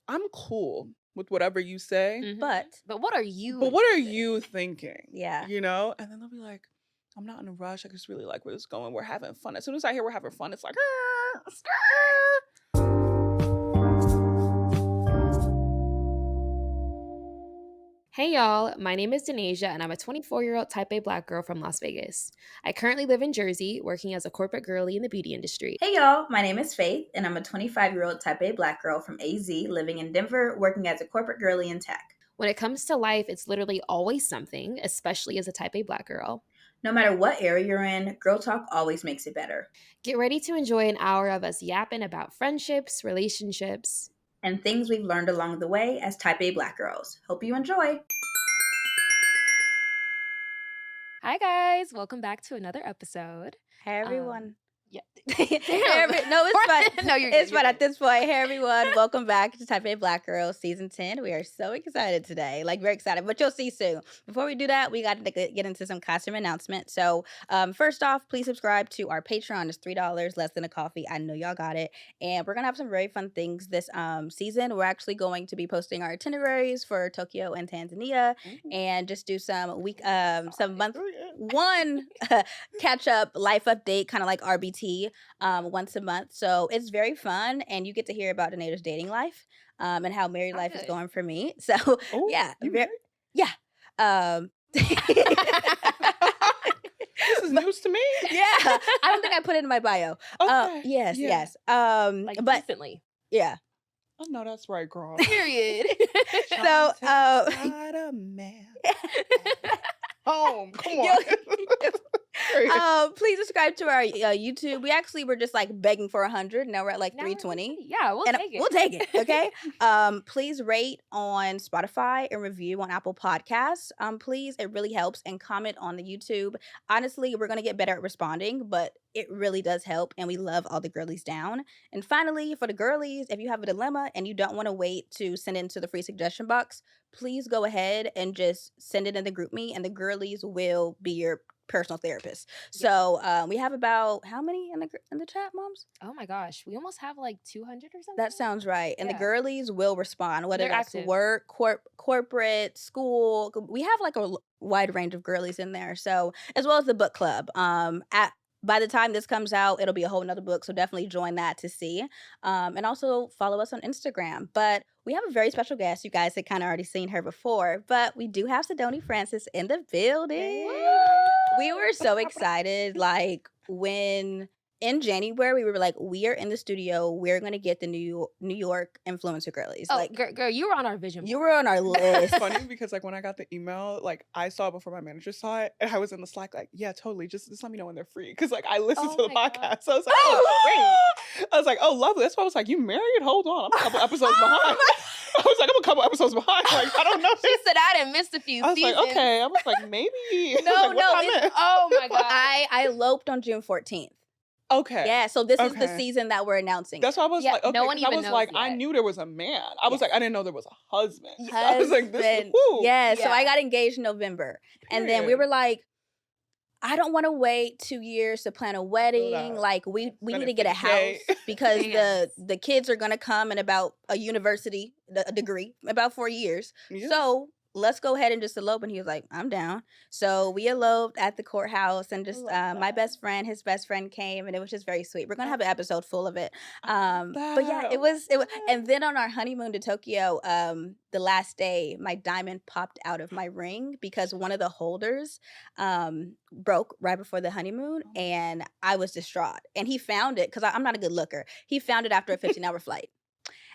I'm cool with whatever you say, Mhm. But what are you? but what are you thinking? Yeah. You know? And then they'll be like, I'm not in a rush. I just really like where this is going. We're having fun. As soon as I hear we're having fun, it's like, Hey y'all, my name is Denasia and I'm a 24-year-old type A Black girl from Las Vegas. I currently live in Jersey, working as a corporate girly in the beauty industry. Hey y'all, my name is Faith and I'm a 25-year-old type A Black girl from AZ, living in Denver, working as a corporate girly in tech. When it comes to life, it's literally always something, especially as a type A Black girl. No matter what area you're in, Girl Talk always makes it better. Get ready to enjoy an hour of us yapping about friendships, relationships, and things we've learned along the way as type A Black girls. Hope you enjoy. Hi guys, welcome back to another episode. Hey, everyone. Yeah. No, it's fun. No, it's fun at this point. Hey, everyone. Welcome back to Type A Black Girls Season 10. We are so excited today. Very excited, but you'll see soon. Before we do that, we got to get into some costume announcements. So first off, please subscribe to our Patreon. It's $3, less than a coffee. I know y'all got it. And we're going to have some very fun things this season. We're actually going to be posting our itineraries for Tokyo and Tanzania and just do some month one catch up life update, kind of like RBT. Once a month. So it's very fun and you get to hear about Danae's dating life and how married life is going for me. So yeah. Yeah. this is news to me. Yeah. I don't think I put it in my bio. Okay. Yes. But recently. Yeah. Oh no, that's right, girl. Period. So a man. Home. Come on. Please subscribe to our YouTube. We actually were just begging for 100. Now we're at 320. Yeah, we'll take it. We'll take it. Okay. Please rate on Spotify and review on Apple Podcasts. Please, it really helps, and comment on the YouTube. Honestly, we're gonna get better at responding, but it really does help, and we love all the girlies down. And finally, for the girlies, if you have a dilemma and you don't want to wait to send it into the free suggestion box, please go ahead and just send it in the group me, and the girlies will be your personal therapist. So we have about how many in the chat, moms? Oh my gosh, we almost have 200 or something. That sounds right. And the girlies will respond, whether They're that's active. work, corporate, school. We have a wide range of girlies in there. So as well as the book club. By the time this comes out, it'll be a whole nother book. So definitely join that to see. And also follow us on Instagram. But we have a very special guest. You guys had kind of already seen her before. But we do have Cedoni Francis in the building. We were so excited. When in January, we were we are in the studio. We're going to get the New York influencer girlies. Girl, you were on our vision board. You were on our list. It's funny because when I got the email, I saw it before my manager saw it, and I was in the Slack yeah, totally. Just let me know when they're free, because I listened to the podcast. So I was like, oh, great. I was like, oh, lovely. That's why I was like, you married? Hold on, I'm a couple episodes behind. I was like, I'm a couple episodes behind. I don't know. She said I didn't miss a few I was seasons. like, okay. I was like, maybe. No. Oh my god. I eloped on June 14th. Okay. Yeah, so this is the season that we're announcing. That's why I was like, okay, no one even I was knows like, yet. I knew there was a man. I was like, I didn't know there was a husband. I was like, this is who? Yeah, so I got engaged in November. And then we were like, I don't want to wait 2 years to plan a wedding. We need to get a house because the kids are going to come in about a university, a degree, about 4 years. Yeah. So let's go ahead and just elope. And he was like, I'm down. So we eloped at the courthouse, and just my best friend, his best friend came, and it was just very sweet. We're going to have an episode full of it. But yeah, it was. And then on our honeymoon to Tokyo, the last day, my diamond popped out of my ring because one of the holders broke right before the honeymoon, and I was distraught. And he found it, because I'm not a good looker. He found it after a 15-hour flight.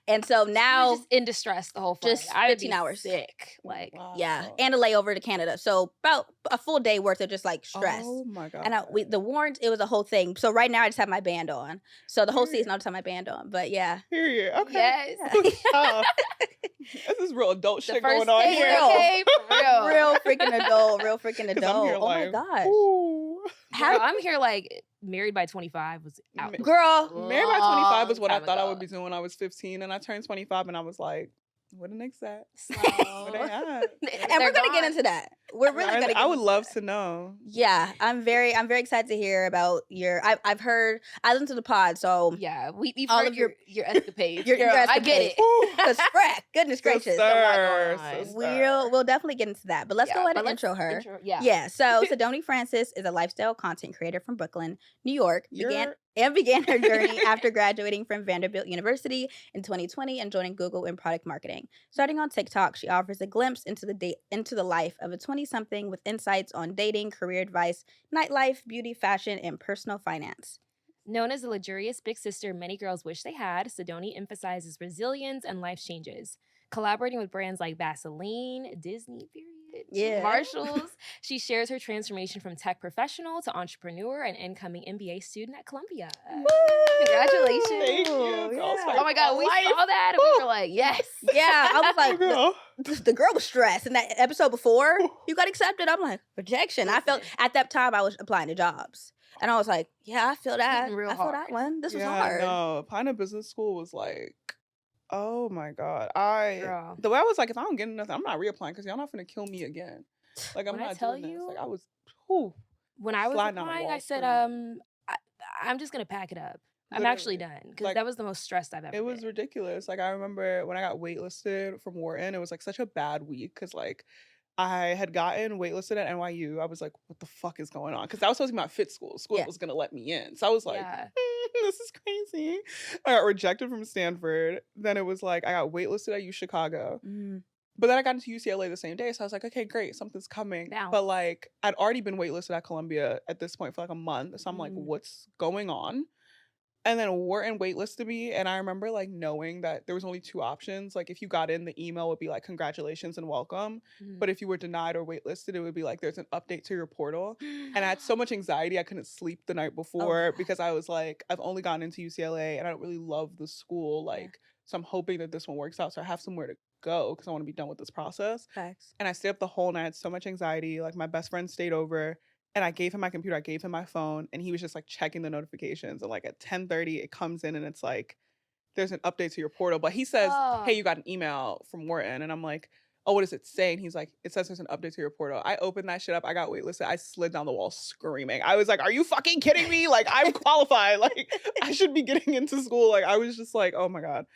And so now, just in distress the whole flight. Just 15 hours. Sick. Wow. Yeah, and a layover to Canada. So about a full day worth of just stress. Oh my god. And the warrant, it was a whole thing. So right now I just have my band on. So the whole season I just have my band on. But yeah. Period. Okay. Yes. This is real adult shit going on here. Okay, for real. Real freaking adult. Here Oh my gosh. Ooh. I'm here married by 25 was out. Girl. Married by 25 was what I thought ago. I would be doing when I was 15, and I turned 25 and I was like, where the niggas at? Slow. Where they at? And we're going to get into that. we're really gonna. I would love to know. Yeah, I'm very excited to hear about your. I've heard. I listened to the pod, so yeah, we've all heard of your escapades. your Girl, I get escapades. it. Because goodness gracious, Sister. we'll definitely get into that. But let's go ahead and intro her. Yeah. So Cedoni Francis is a lifestyle content creator from Brooklyn, New York. Began her journey after graduating from Vanderbilt University in 2020 and joining Google in product marketing. Starting on TikTok, she offers a glimpse into the life of a 20-something with insights on dating, career advice, nightlife, beauty, fashion, and personal finance. Known as the luxurious big sister many girls wish they had, Cedoni emphasizes resilience and life changes. Collaborating with brands like Vaseline, Disney, Marshalls, she shares her transformation from tech professional to entrepreneur and incoming MBA student at Columbia. Woo! Congratulations. Thank you. Yeah. Oh my God, we saw that and we were like, yes. Yeah, I was like, the girl was stressed. In that episode before, you got accepted. I'm like, rejection. I felt, at that time, I was applying to jobs. And I was like, yeah, I feel that. I feel that one. This was hard. No, applying to business school was like, oh my God. The way I was like, if I don't get nothing, I'm not reapplying because y'all not gonna kill me again. Like, I'm not doing this. Like, I was, when I was applying, I said, I'm just gonna pack it up. Literally. I'm actually done because that was the most stressed I've ever been. It was ridiculous. Like, I remember when I got waitlisted from Wharton, it was like such a bad week because like I had gotten waitlisted at NYU. I was like, what the fuck is going on? Because that was supposed to be my fit school. School was gonna let me in. So I was like, this is crazy. I got rejected from Stanford. Then it was like I got waitlisted at U Chicago. But then I got into UCLA the same day. So I was like, okay, great, something's coming. But like I'd already been waitlisted at Columbia at this point for like a month. So I'm like, what's going on? And then Wharton waitlisted me, and I remember like knowing that there was only two options. Like if you got in, the email would be like congratulations and welcome. But if you were denied or waitlisted, it would be like there's an update to your portal. And I had so much anxiety, I couldn't sleep the night before because I was like, I've only gotten into UCLA and I don't really love the school. Like, so I'm hoping that this one works out so I have somewhere to go because I want to be done with this process. Thanks. And I stayed up the whole night. I had so much anxiety. Like my best friend stayed over. And I gave him my computer, I gave him my phone, and he was just like checking the notifications. And like at 10:30, it comes in and it's like, there's an update to your portal. But he says, hey, you got an email from Wharton. And I'm like, oh, what does it say? And he's like, it says there's an update to your portal. I opened that shit up. I got waitlisted. I slid down the wall screaming. I was like, are you fucking kidding me? Like, I'm qualified. Like, I should be getting into school. Like, I was just like, oh my God.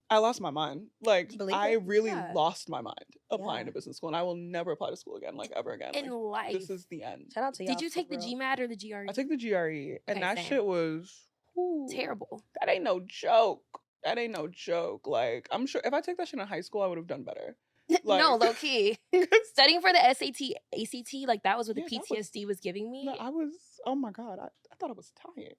I lost my mind. Like, I really lost my mind applying to business school. And I will never apply to school again, like, ever again. In life. This is the end. Shout out to y'all. Did you take the GMAT or the GRE? I took the GRE. And that shit was... terrible. That ain't no joke. That ain't no joke. Like, I'm sure if I took that shit in high school, I would have done better. Like, no, low key. Studying for the SAT, ACT, like, that was what the PTSD was giving me. No, oh my God. I thought I was tired.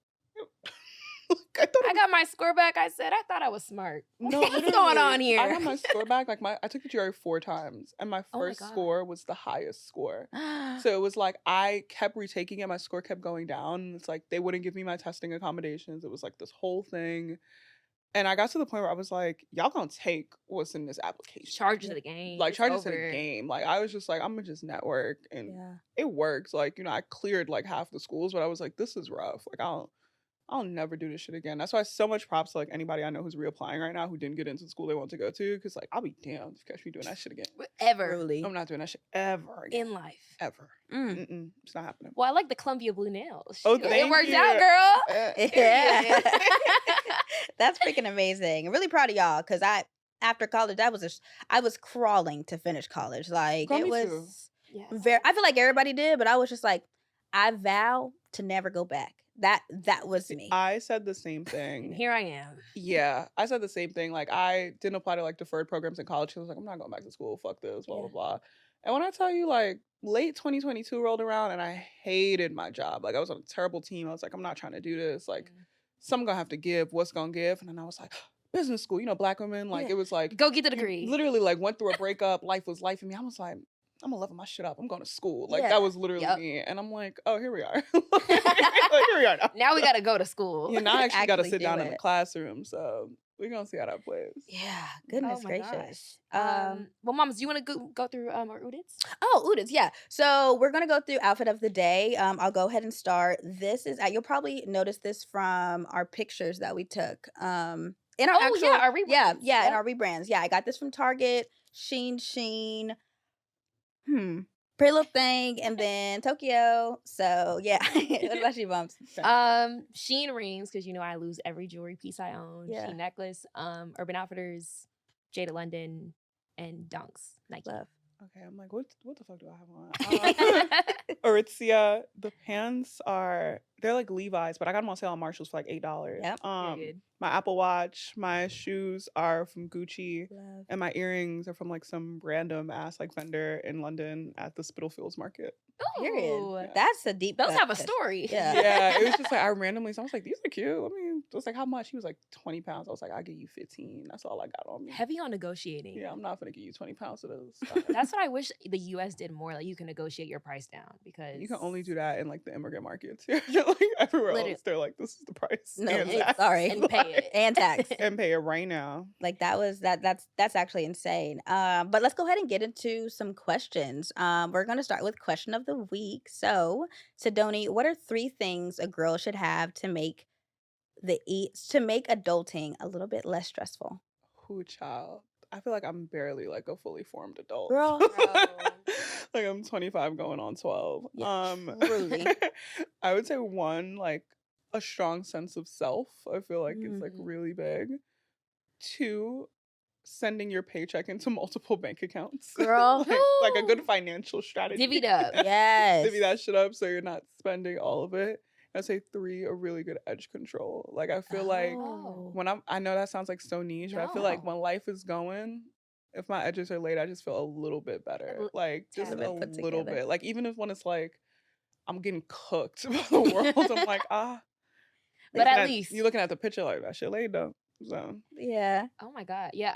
I got my score back. I said, I thought I was smart. No, what's going on here? I got my score back. Like I took the GRE 4 times, and my first score was the highest score. So it was like I kept retaking it. My score kept going down. And it's like they wouldn't give me my testing accommodations. It was like this whole thing. And I got to the point where I was like, y'all gonna take what's in this application. Charges of the game. Like, charges of the game. Like, I was just like, I'm gonna just network. And it works. Like, you know, I cleared like half the schools, but I was like, this is rough. Like, I'll never do this shit again. That's why so much props to like anybody I know who's reapplying right now who didn't get into the school they want to go to. Because like, I'll be damned if you catch me doing that shit again. Ever. Really? I'm not doing that shit ever again. In life. Ever. It's not happening. Well, I like the Columbia blue nails. Oh, thank it worked you. out, girl. Yeah. That's freaking amazing. I'm really proud of y'all because after college, I was crawling to finish college. Like, it was very, I feel like everybody did, but I was just like, I vow to never go back. That was me. I said the same thing. And here I am. Yeah, I said the same thing. Like, I didn't apply to like deferred programs in college. I was like, I'm not going back to school. Fuck this, blah, blah, blah. And when I tell you, like, late 2022 rolled around and I hated my job. Like, I was on a terrible team. I was like, I'm not trying to do this. Like, something gonna have to give. What's gonna give? And then I was like, business school, you know, Black women. Like, it was like, go get the degree. Literally, like, went through a breakup. Life was life in me. I was like, I'm gonna level my shit up. I'm going to school. Like, that was literally me. And I'm like, oh, here we are. Like, here we are now. Now we gotta go to school. Yeah, now I actually gotta sit down in the classroom. So we're gonna see how that plays. Yeah, goodness gracious. Well, moms, do you want to go through our Udits? Oh, Udits, yeah. So we're gonna go through outfit of the day. I'll go ahead and start. This is you'll probably notice this from our pictures that we took. In our our rebrands. In our rebrands. Yeah, I got this from Target, Shein. Pretty Little Thing, and then Tokyo. So yeah. What about you, Bumps? Shein rings, because I lose every jewelry piece I own. Yeah. Shein necklace. Urban Outfitters, Jada London, and Dunks. Nike. Love. Okay, I'm like, what the fuck do I have on? Aritzia, the pants they're like Levi's, but I got them on sale on Marshalls for like $8. Yep. My Apple Watch, my shoes are from Gucci, Love. and my earrings are from like some random ass like vendor in London at the Spitalfields Market. Period. Ooh. That's a deep. Those have a story. Yeah. Yeah, it was just like I was like, these are cute. I mean, it was like, how much? He was like 20 pounds. I was like, I'll give you 15. That's all I got on me. Heavy on negotiating. Yeah, I'm not gonna give you 20 pounds of those. That's what I wish the US did more. Like, you can negotiate your price down, because You can only do that in like the immigrant markets. Like everywhere else, they're like, this is the price. No, and sorry. And pay it. And tax. And pay it right now. Like that's actually insane. But let's go ahead and get into some questions. We're gonna start with question of the week. So, Cedoni, what are 3 things a girl should have to make adulting a little bit less stressful? Who child? I feel like I'm barely like a fully formed adult. Girl. Like I'm 25 going on 12. Yeah, truly. I would say 1, like a strong sense of self. I feel like it's like really big. 2, sending your paycheck into multiple bank accounts. Girl. like a good financial strategy. Divvied up. Yes. Divvy that shit up so you're not spending all of it. I'd say 3, a really good edge control. Like I feel like when I know that sounds like so niche, but I feel like when life is going, if my edges are laid, I just feel a little bit better. Like just a little bit. Like even if when it's like I'm getting cooked by the world, I'm like, But at least you're looking at the picture like that shit laid though. So yeah. Oh my God. Yeah,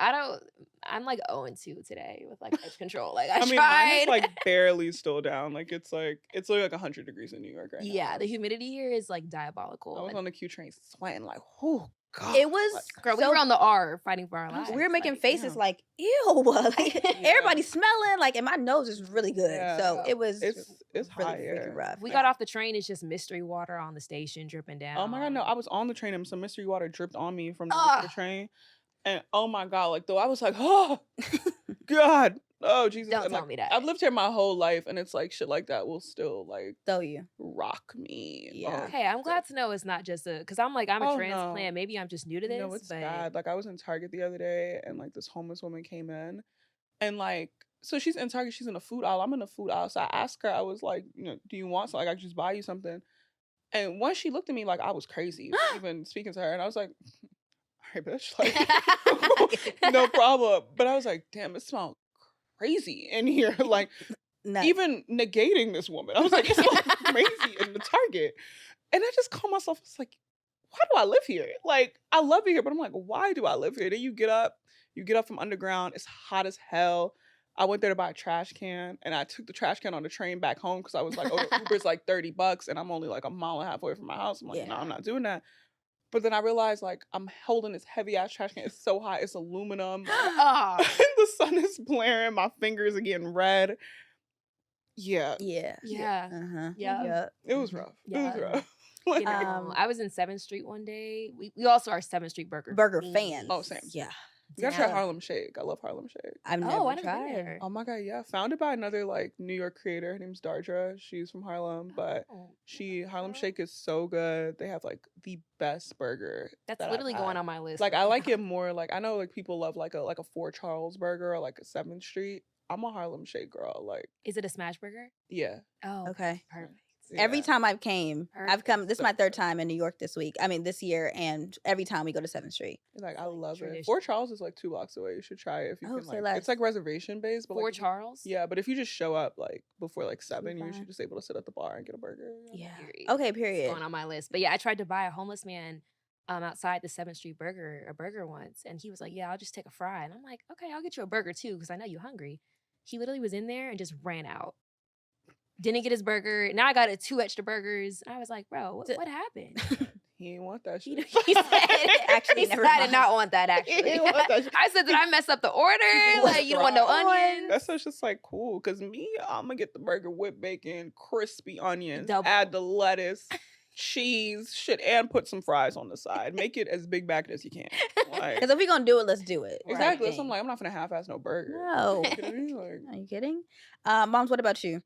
I'm like 0-2 today with like edge control. Like I mean, tried. mine is like barely still down. Like it's literally like 100 degrees in New York right now. Yeah, the humidity here is like diabolical. I was on the Q train sweating like, oh God. It was girl, we were on the R fighting for our lives. We were making faces like, ew. Like everybody's smelling. Like, and my nose is really good. Yeah. So it was it's really hot air. freaking rough. We got off the train, it's just mystery water on the station dripping down. Oh my God, no. I was on the train and some mystery water dripped on me from the train. And oh my God, like though I was like, oh God. Oh Jesus. Don't and, tell like, me that. I've lived here my whole life and it's like shit like that will still like throw you. rock me. Yeah. Okay, I'm glad to know it's not just because I'm like, I'm a Oh, transplant. no. Maybe I'm just new to this. No, it's but bad. Like I was in Target the other day and like this homeless woman came in and like so she's in Target, she's in a food aisle. I'm in a food aisle. So I asked her, I was like, do you want something? Like I could just buy you something. And once she looked at me like I was crazy, even speaking to her, and I was like, all right, bitch, like no problem. But I was like, damn, it smells crazy in here. Like even negating this woman. I was like, it smells crazy in the Target. And I just called myself, it's like, why do I live here? Like, I love it here, but I'm like, why do I live here? Then you get up from underground, it's hot as hell. I went there to buy a trash can and I took the trash can on the train back home because I was like, oh, the Uber's like $30 and I'm only like a mile and a half away from my house. I'm like, no, I'm not doing that. But then I realized like I'm holding this heavy ass trash can. It's so hot. It's aluminum. The sun is blaring. My fingers are getting red. Yeah. Yeah. Yeah. Uh-huh. Yeah. It was rough. Yeah. It was rough. You know, I was in 7th Street one day. We also are 7th Street burger fans. Oh, same. Yeah. You gotta try Harlem Shake. I love Harlem Shake. I've never tried. Oh my God, yeah. Founded by another like New York creator. Her name's Dardra. She's from Harlem, but Harlem Shake is so good. They have like the best burger. That's literally going on my list. Like I like it more. Like I know like people love like a Fort Charles burger or like a 7th Street. I'm a Harlem Shake girl. Like, is it a smash burger? Yeah. Oh, okay. Perfect. Yeah. Every time I've come. This is my 3rd time in New York this year, and every time we go to 7th Street. Like I love it. Fort Charles is like 2 blocks away. You should try it if you can. Like, less. It's like reservation based, but Fort Charles. Yeah, but if you just show up like before like 7, you're usually just able to sit at the bar and get a burger. Yeah. Okay. Period. It's going on my list, but yeah, I tried to buy a homeless man outside the 7th Street burger once, and he was like, "Yeah, I'll just take a fry," and I'm like, "Okay, I'll get you a burger too, because I know you're hungry." He literally was in there and just ran out. Didn't get his burger. Now I got 2 extra burgers. And I was like, bro, what happened? He didn't want that shit. He said, actually, I did not want that, actually. He didn't want that shit. I said, did I mess up the order? Like, you don't want no onions? That's just like cool. Because I'm going to get the burger with bacon, crispy onions, Double. add the lettuce, cheese, shit, and put some fries on the side. Make it as big back as you can. Because if we're going to do it, let's do it. Exactly. So I'm like, I'm not going to half-ass no burger. No. Are you kidding me? Are you kidding? Moms, what about you?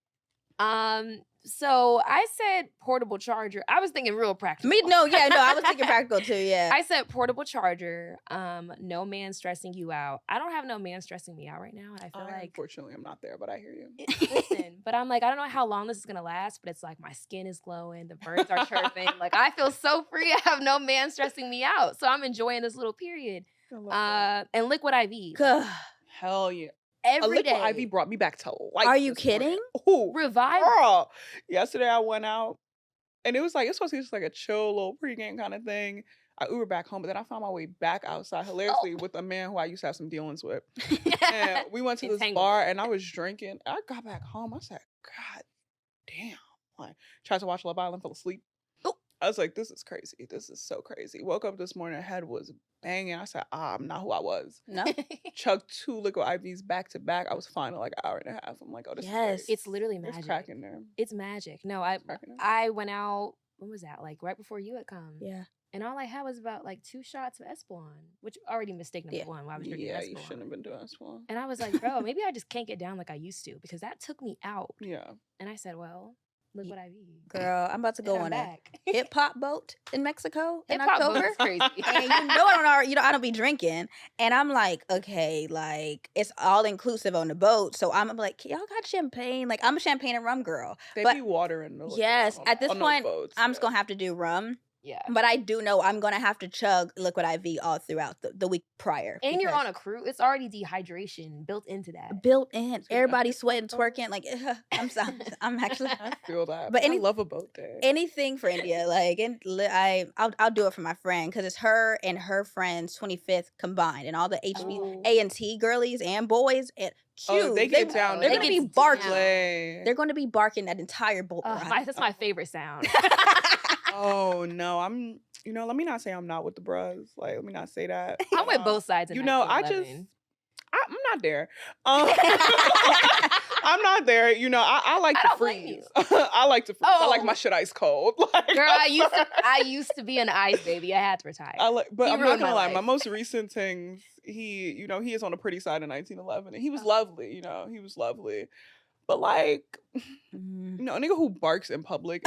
So I said portable charger. I was thinking real practical. I was thinking practical too, yeah. I said portable charger. No man stressing you out. I don't have no man stressing me out right now. I feel unfortunately, I'm not there, but I hear you. Listen, but I'm like, I don't know how long this is gonna last, but it's like my skin is glowing, the birds are chirping. Like I feel so free. I have no man stressing me out, so I'm enjoying this little period. And liquid IV. Hell yeah. Every day. Liquid IV brought me back to life. Are you kidding? Ooh, Revive. Girl. Yesterday I went out and it was like, it's supposed to be just like a chill little pregame kind of thing. I Ubered back home, but then I found my way back outside hilariously with a man who I used to have some dealings with. And we went to this bar and I was drinking. I got back home. I said, God damn. Like, tried to watch Love Island, fell asleep. I was like, this is crazy. This is so crazy. Woke up this morning, head was banging. I said, I'm not who I was. No. Chugged 2 liquid IVs back to back. I was fine in like an hour and a half. I'm like, oh, this is great. It's literally magic. It's cracking there. It's magic. No, I went out, when was that? Like right before you had come. Yeah. And all I had was about like 2 shots of Espolon, which already mistake number one. Why I was drinking Espolon. You shouldn't have been doing Espolon. And I was like, bro, maybe I just can't get down like I used to because that took me out. Yeah. And I said, well, liquid IV. Girl, I'm about to go on a hip hop boat in Mexico in Hip-hop October. boat is crazy. And I don't be drinking. And I'm like, okay, like it's all inclusive on the boat. So I'm like, y'all got champagne? Like I'm a champagne and rum girl. They be water in the yes. At this point, boats, I'm just gonna have to do rum. Yeah. But I do know I'm going to have to chug liquid IV all throughout the week prior. And you're on a cruise. It's already dehydration built into that. Built in. Everybody sweating, twerking. Like, I'm actually. I feel that. But I love a boat day. Anything for India. Like, I'll do it for my friend because it's her and her friend's 25th combined. And all the A&T girlies and boys. And they get down. They're going to be barking. Play. They're going to be barking that entire boat ride. That's my favorite sound. Oh no, let me not say I'm not with the bros. Like, let me not say that. I'm with both sides. I'm not there. I'm not there. I like to freeze. I like to freeze. I like my shit ice cold. Like, girl, I used to be an ice baby. I had to retire. But I'm not gonna lie. My most recent things, he is on the pretty side of 1911, and he was lovely. He was lovely. But like, a nigga who barks in public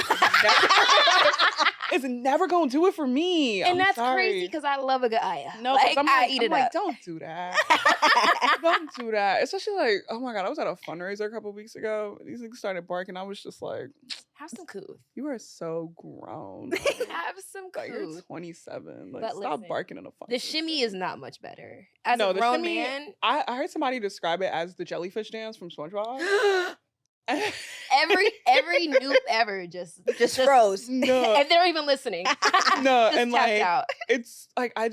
is never gonna do it for me. And that's crazy because I love a good aya. No, like, I eat it like, up. don't do that. Don't do that. Especially like, oh my God, I was at a fundraiser a couple weeks ago. These niggas started barking. I was just like, have some cool. You are so grown. Like, have some cool. Like, you're 27. Like, but stop listen, barking in a fundraiser. The shimmy is not much better. As a grown man, I heard somebody describe it as the jellyfish dance from SpongeBob. every noob ever just froze. No. If they're even listening. No, and like out. It's like I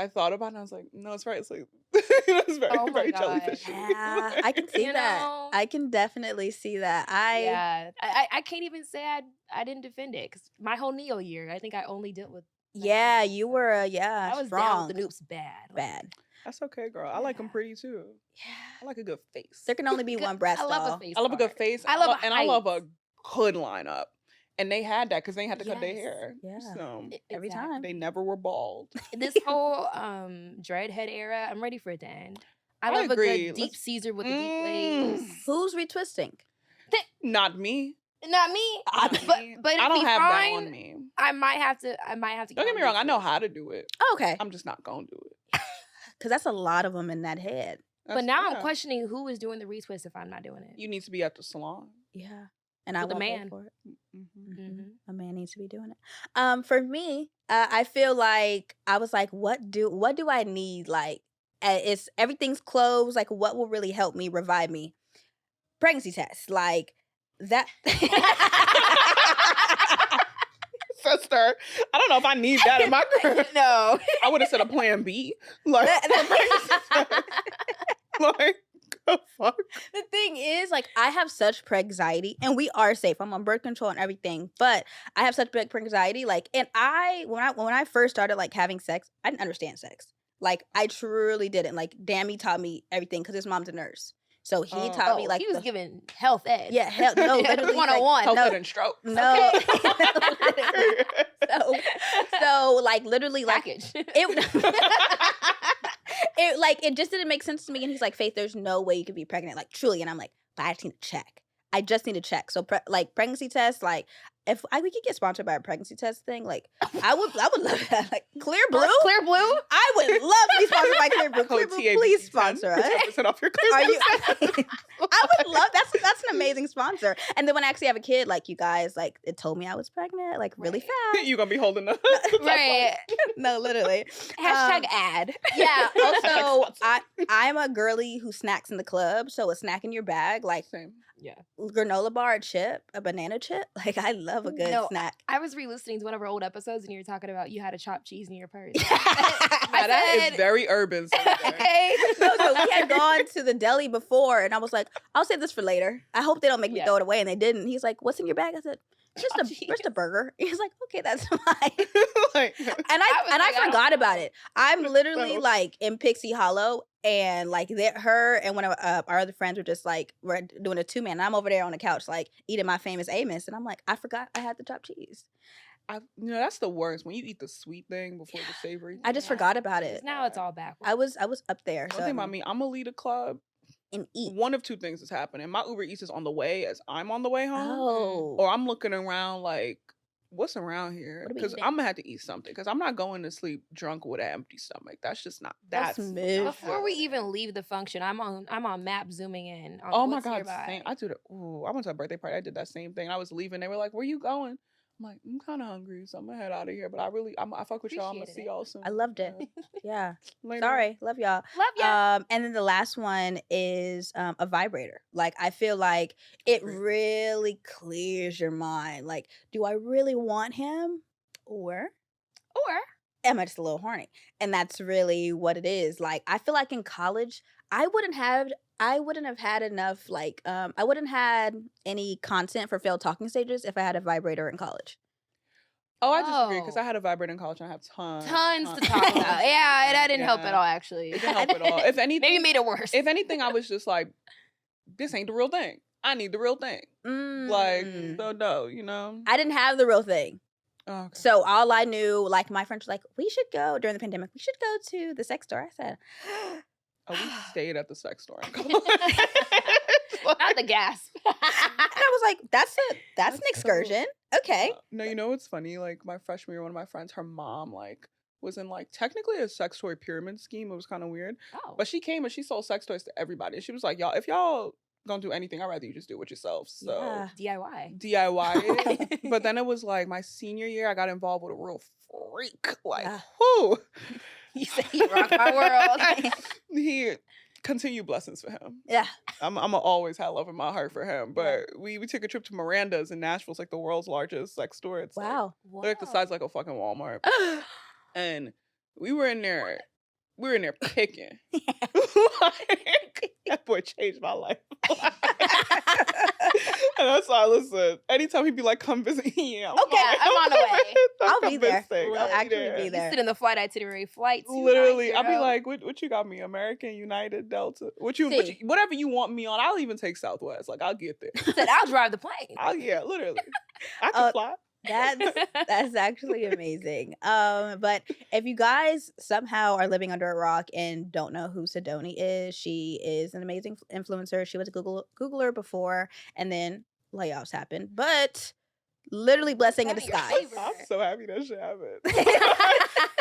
thought about it and I was like, no, it's right. It's like it's very, very jellyfishy. Yeah, I can see that. I can definitely see that. I can't even say I didn't defend it because my whole Neo year, I think I only dealt with. Yeah, you were. I was strong. down with the noobs bad. Bad. That's okay, girl. I like them pretty too. Yeah, I like a good face. There can only be one breast. I love a face. I love a good face. I love a good lineup. And they had that because they had to cut their hair. Yeah. So every time they never were bald. This whole dreadhead era, I'm ready for it to end. I love agree. A good deep Caesar with the deep waves. Who's retwisting? Not me. Not me. But I don't have that on me. I might have to. Don't get me wrong. I know how to do it. Okay. I'm just not gonna do it. Because that's a lot of them in that head. But now I'm questioning who is doing the retwist if I'm not doing it. You need to be at the salon. Yeah. And I won't pay for it. Mm-hmm. A man needs to be doing it. For me, I feel like I was like, what do I need? Like, everything's closed. Like, what will really help me, revive me? Pregnancy test. Like, that. Sister, I don't know if I need that in my career. No. I would have said a plan B. Like, like, the fuck? The thing is, like, I have such anxiety, and we are safe. I'm on birth control and everything, but I have such big anxiety. Like, and when I first started like having sex, I didn't understand sex. Like, I truly didn't. Like, Dammy taught me everything because his mom's a nurse. So he taught me like he was giving health ed. Yeah, no, literally 101. Health ed and stroke. No, so like literally like package. It just didn't make sense to me. And he's like, Faith, there's no way you could be pregnant. Like truly, and I'm like, but I just need to check. I just need to check. So like pregnancy tests, like if we could get sponsored by a pregnancy test thing, like I would love that. Like Clear Blue, I would love to be sponsored by Clear Blue. Clear Blue, please sponsor us. 10% off your Clear Are Blue you? I would love that's an amazing sponsor. And then when I actually have a kid, like you guys, like it told me I was pregnant, like really fast. You gonna be holding up, right? No, literally. Hashtag ad. Yeah. Also, I'm a girly who snacks in the club, so a snack in your bag, like same. Yeah. Granola bar, a chip, a banana chip. Like I love a good snack. I was re-listening to one of our old episodes and you were talking about you had a chopped cheese in your purse. That is very urban. Okay. So we had gone to the deli before and I was like, I'll save this for later. I hope they don't make me throw it away. And they didn't. He's like, what's in your bag? I said, just a burger. He's like, okay, that's fine. I forgot about it. I'm literally like in Pixie Hollow and like her and one of our other friends were just like, we're doing a 2-man. And I'm over there on the couch like eating my famous Amos. And I'm like, I forgot I had the chopped cheese. That's the worst when you eat the sweet thing before the savory. I just forgot about it. Now it's all backwards. I was up there. One thing about me, I'm gonna lead a club and eat. One of two things is happening. My Uber Eats is on the way as I'm on the way home. Oh. Or I'm looking around like, what's around here? Because I'm gonna have to eat something. Because I'm not going to sleep drunk with an empty stomach. That's just not. That's before we even leave the function, I'm on map zooming in. Oh my God! I do that. Ooh, I went to a birthday party. I did that same thing. I was leaving. They were like, "Where you going?" I'm like, I'm kind of hungry, so I'm gonna head out of here. But I fuck with y'all. I'm gonna see y'all soon. I loved it. Yeah. Later. Sorry, love y'all. Love y'all. And then the last one is a vibrator. Like I feel like it really clears your mind. Like, do I really want him, or am I just a little horny? And that's really what it is. Like I feel like in college, I wouldn't have had enough, like, I wouldn't had any content for failed talking stages if I had a vibrator in college. Oh, I disagree because I had a vibrator in college and I have tons to talk about. Yeah, that didn't help at all, actually. It didn't help at all. If anything, maybe it made it worse. If anything, I was just like, this ain't the real thing. I need the real thing. Like, so no, you know? I didn't have the real thing. Oh, okay. So all I knew, like my friends were like, we should go during the pandemic. We should go to the sex store. I said, oh, we stayed at the sex store. Not the gasp. And I was like, that's an excursion. Cool. Okay. No, you know what's funny? Like my freshman year, one of my friends, her mom, like, was in like technically a sex toy pyramid scheme. It was kind of weird. Oh. But she came and she sold sex toys to everybody. And she was like, y'all, if y'all gonna do anything, I'd rather you just do it with yourself. So DIY. But then it was like my senior year, I got involved with a real freak. Like, whoo. You say he rocked my world. He continue blessings for him. Yeah. I'm always have love in my heart for him. But we took a trip to Miranda's in Nashville. It's like the world's largest sex store. It's like the size like a fucking Walmart. And we were in there picking. Like, that boy changed my life. And that's why, listen, anytime he'd be like, come visit me. I'm on the way. I'll be there. We'll actually be there. You sit in the flight itinerary flight. Literally, I'll be like, what you got me? American, United, Delta? Whatever you want me on. I'll even take Southwest. Like, I'll get there. Said, I'll drive the plane. Literally. I can fly. That's actually amazing. But if you guys somehow are living under a rock and don't know who Cedoni is, she is an amazing influencer. She was a Googler before, and then layoffs happened. But literally blessing in disguise. I'm so happy that shit happened.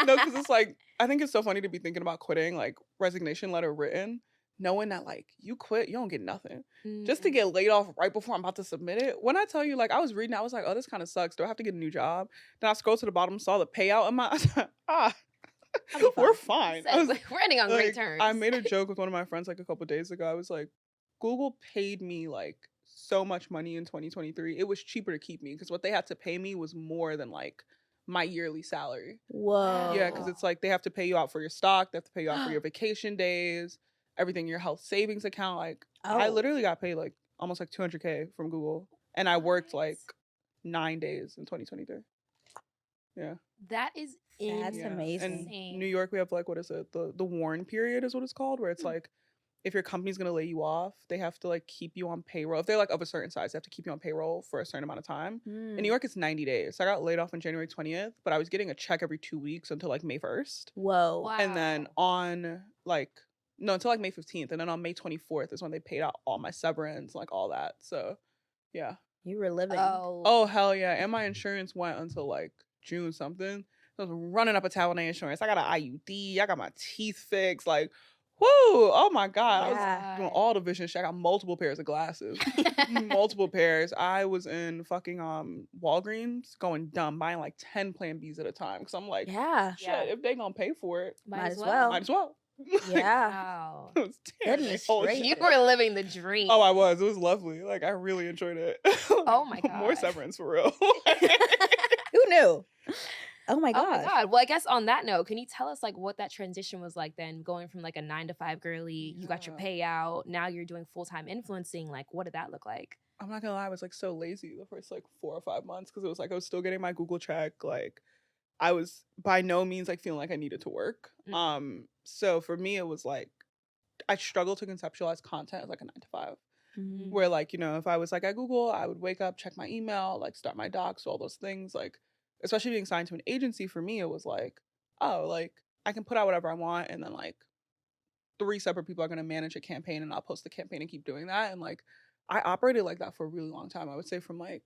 No, because it's like, I think it's so funny to be thinking about quitting, like resignation letter written, knowing that like you quit, you don't get nothing. Just to get laid off right before I'm about to submit it. When I tell you, like I was reading, I was like, oh, this kind of sucks. Do I have to get a new job? Then I scrolled to the bottom, saw the payout amount. I said, we're fine. We're ending on great terms. I made a joke with one of my friends like a couple of days ago. I was like, Google paid me like so much money in 2023. It was cheaper to keep me because what they had to pay me was more than like my yearly salary. Whoa. Yeah, because it's like they have to pay you out for your stock. They have to pay you out for your vacation days. Everything, your health savings account. Like I literally got paid like almost like $200K from Google, and I worked like 9 days in 2023. Yeah, that's amazing. In New York, we have like, what is it? The warn period is what it's called, where it's like if your company's gonna lay you off, they have to like keep you on payroll. If they're like of a certain size, they have to keep you on payroll for a certain amount of time. In New York, it's 90 days. So I got laid off on January 20th, but I was getting a check every 2 weeks until like May 1st. Whoa. Wow. And then on until like May 15th. And then on May 24th is when they paid out all my severance, like all that. So Yeah. You were living. Oh, hell yeah. And my insurance went until like June something. I was running up a tab on the insurance. I got an IUD. I got my teeth fixed. Like, whoo. Oh my God. I was doing all the vision shit. I got multiple pairs of glasses. Multiple pairs. I was in fucking Walgreens going dumb, buying like 10 Plan Bs at a time. Because I'm like, shit, if they gonna pay for it, might as well. Might as well. Yeah. Wow. It was Goodness gracious. You were living the dream. Oh, I was. It was lovely. Like, I really enjoyed it. Oh my God. More severance for real. Who knew? Oh my God. Well, I guess on that note, can you tell us like what that transition was like then, going from like a 9-to-5 girly, you got your payout, now you're doing full-time influencing. Like, what did that look like? I'm not gonna lie, I was like so lazy the first like 4 or 5 months because it was like I was still getting my Google check. Like, I was by no means like feeling like I needed to work. So for me, it was like I struggled to conceptualize content as like a 9-to-5. Where like, you know, if I was like at Google, I would wake up, check my email, like start my docs, all those things. Like, especially being signed to an agency, for me, it was like, oh, like I can put out whatever I want, and then like 3 separate people are gonna manage a campaign, and I'll post the campaign and keep doing that. And like I operated like that for a really long time. I would say from like